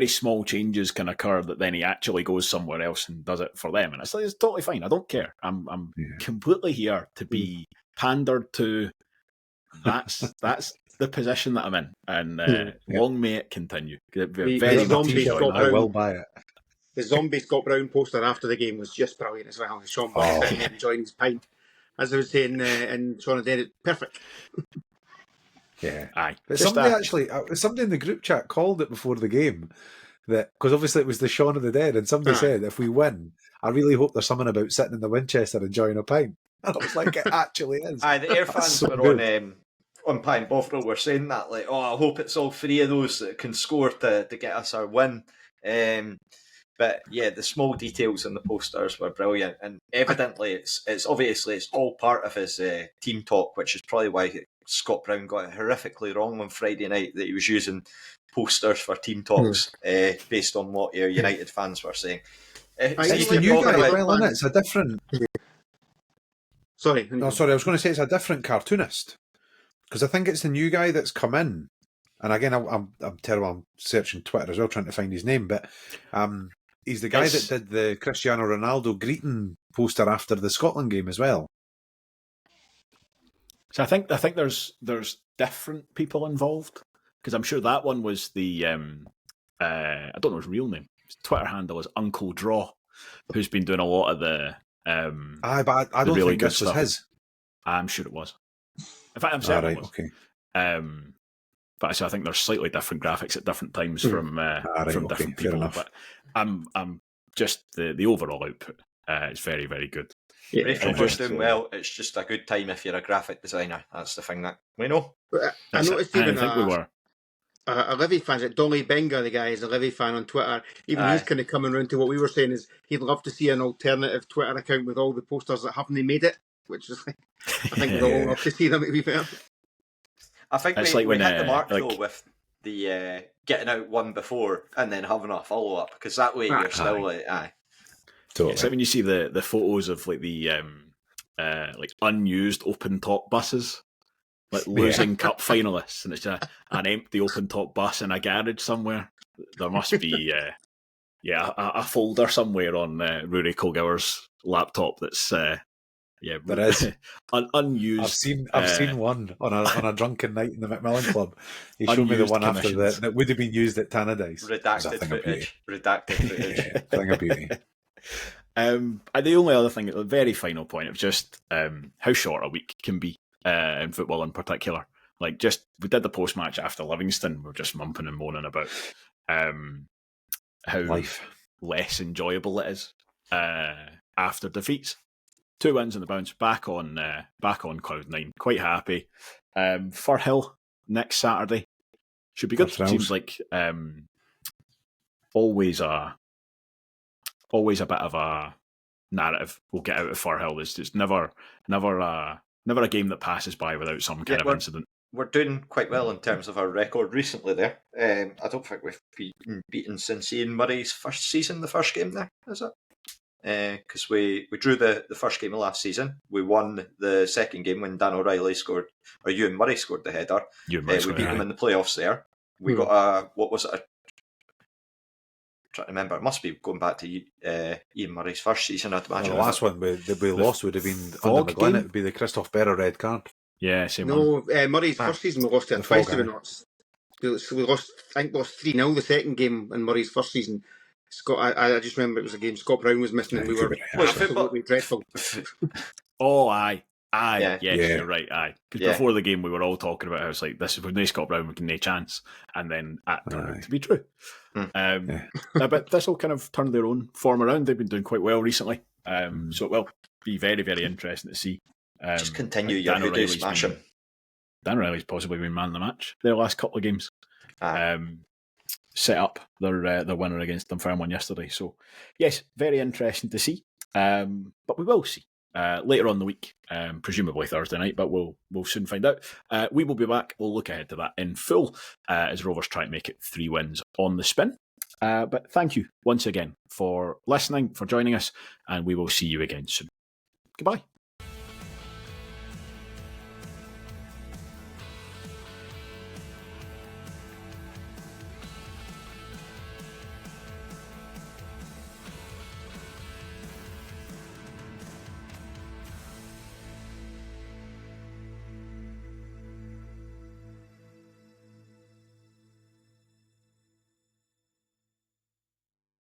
small changes can occur that then he actually goes somewhere else and does it for them, and it's totally fine. I don't care. I'm completely here to be pandered to. That's the position that I'm in, and long may it continue. I will buy it. The zombie Scott Brown poster after the game was just brilliant as well. Sean Bunn sitting there enjoying his pint, as I was saying, and Sean did it perfect. Yeah, aye. But somebody in the group chat called it before the game, that because obviously it was the Shaun of the Dead, and somebody said if we win, I really hope there's something about sitting in the Winchester enjoying a pint. And I was like, it actually is. Aye, the Ayr fans were on Pine Bovril were saying that, like, I hope it's all three of those that can score to get us our win. But yeah, the small details in the posters were brilliant, and evidently it's obviously it's all part of his team talk, which is probably why Scott Brown got it horrifically wrong on Friday night, that he was using posters for team talks based on what Ayr United fans were saying. It's the new guy as well, isn't it? It's a different... Sorry. No, sorry, I was going to say it's a different cartoonist. Because I think it's the new guy that's come in. And again, I'm terrible. I'm searching Twitter as well, trying to find his name. But he's the guy that did the Cristiano Ronaldo greeting poster after the Scotland game as well. So I think there's different people involved. Because I'm sure that one was the... I don't know his real name. His Twitter handle is Uncle Draw, who's been doing a lot of the... but I don't think this was his. I'm sure it was. In fact, I'm certain it was. Okay. But so I think there's slightly different graphics at different times from different people. But I'm just the overall output is very, very good. Yeah, if you're just doing well, it's just a good time if you're a graphic designer. That's the thing that we know. I noticed even I think we were. A Livy fan, Dolly Benga, the guy, is a Livy fan on Twitter. Even he's kind of coming around to what we were saying, is he'd love to see an alternative Twitter account with all the posters that haven't made it, which is like, I think we'd all love to see them, to be fair. I think we hit the mark though with the getting out one before and then having a follow up, because that way you're still like, Totally. So when you see the photos of like the like unused open top buses, like losing cup finalists, and it's an empty open top bus in a garage somewhere, there must be a folder somewhere on Rory Colgower's laptop that's there is unused. I've seen one on a drunken night in the Macmillan Club. He showed me the one after that would have been used at Tannadice. Redacted footage. Thing of beauty. And the only other thing, the very final point of just how short a week can be in football in particular. Like, just we did the post match after Livingston. We're just mumping and moaning about how Life. less enjoyable it is after defeats. 2 wins in the bounce, back on cloud 9. Quite happy. Firhill next Saturday should be good. Seems like always a bit of a narrative we'll get out of Firhill. It's never a game that passes by without some kind of incident. We're doing quite well in terms of our record recently there. I don't think we've been beaten since Ian Murray's first season, the first game there, is it? Because we drew the first game of last season. We won the second game when Dan O'Reilly scored, or Ewan Murray scored the header. We beat them in the playoffs there. We got what was it? I'm trying to remember. It must be going back to Ian Murray's first season, I'd imagine. The last one we lost would have been under McGlynn. It would be the Christoph Berra red card. Yeah, same one. No, Murray's first season we lost to twice. We lost. We lost. I think we lost 3-0 the second game in Murray's first season. I just remember it was a game Scott Brown was missing and we were absolutely dreadful. Oh, aye. Yes, you're right, aye. Because before the game we were all talking about how it's like, this is with no Scott Brown, we can no chance. And then that turned out to be true. But this will kind of turn their own form around. They've been doing quite well recently. So it will be very, very interesting to see. Just continue your hoodoo smashing. Dan O'Reilly's possibly been man of the match their last couple of games. Set up their winner against Dunfermline yesterday. So, yes, very interesting to see. But we will see later on in the week, presumably Thursday night, but we'll soon find out. We will be back. We'll look ahead to that in full as Rovers try to make it 3 wins on the spin. But thank you once again for listening, for joining us, and we will see you again soon. Goodbye.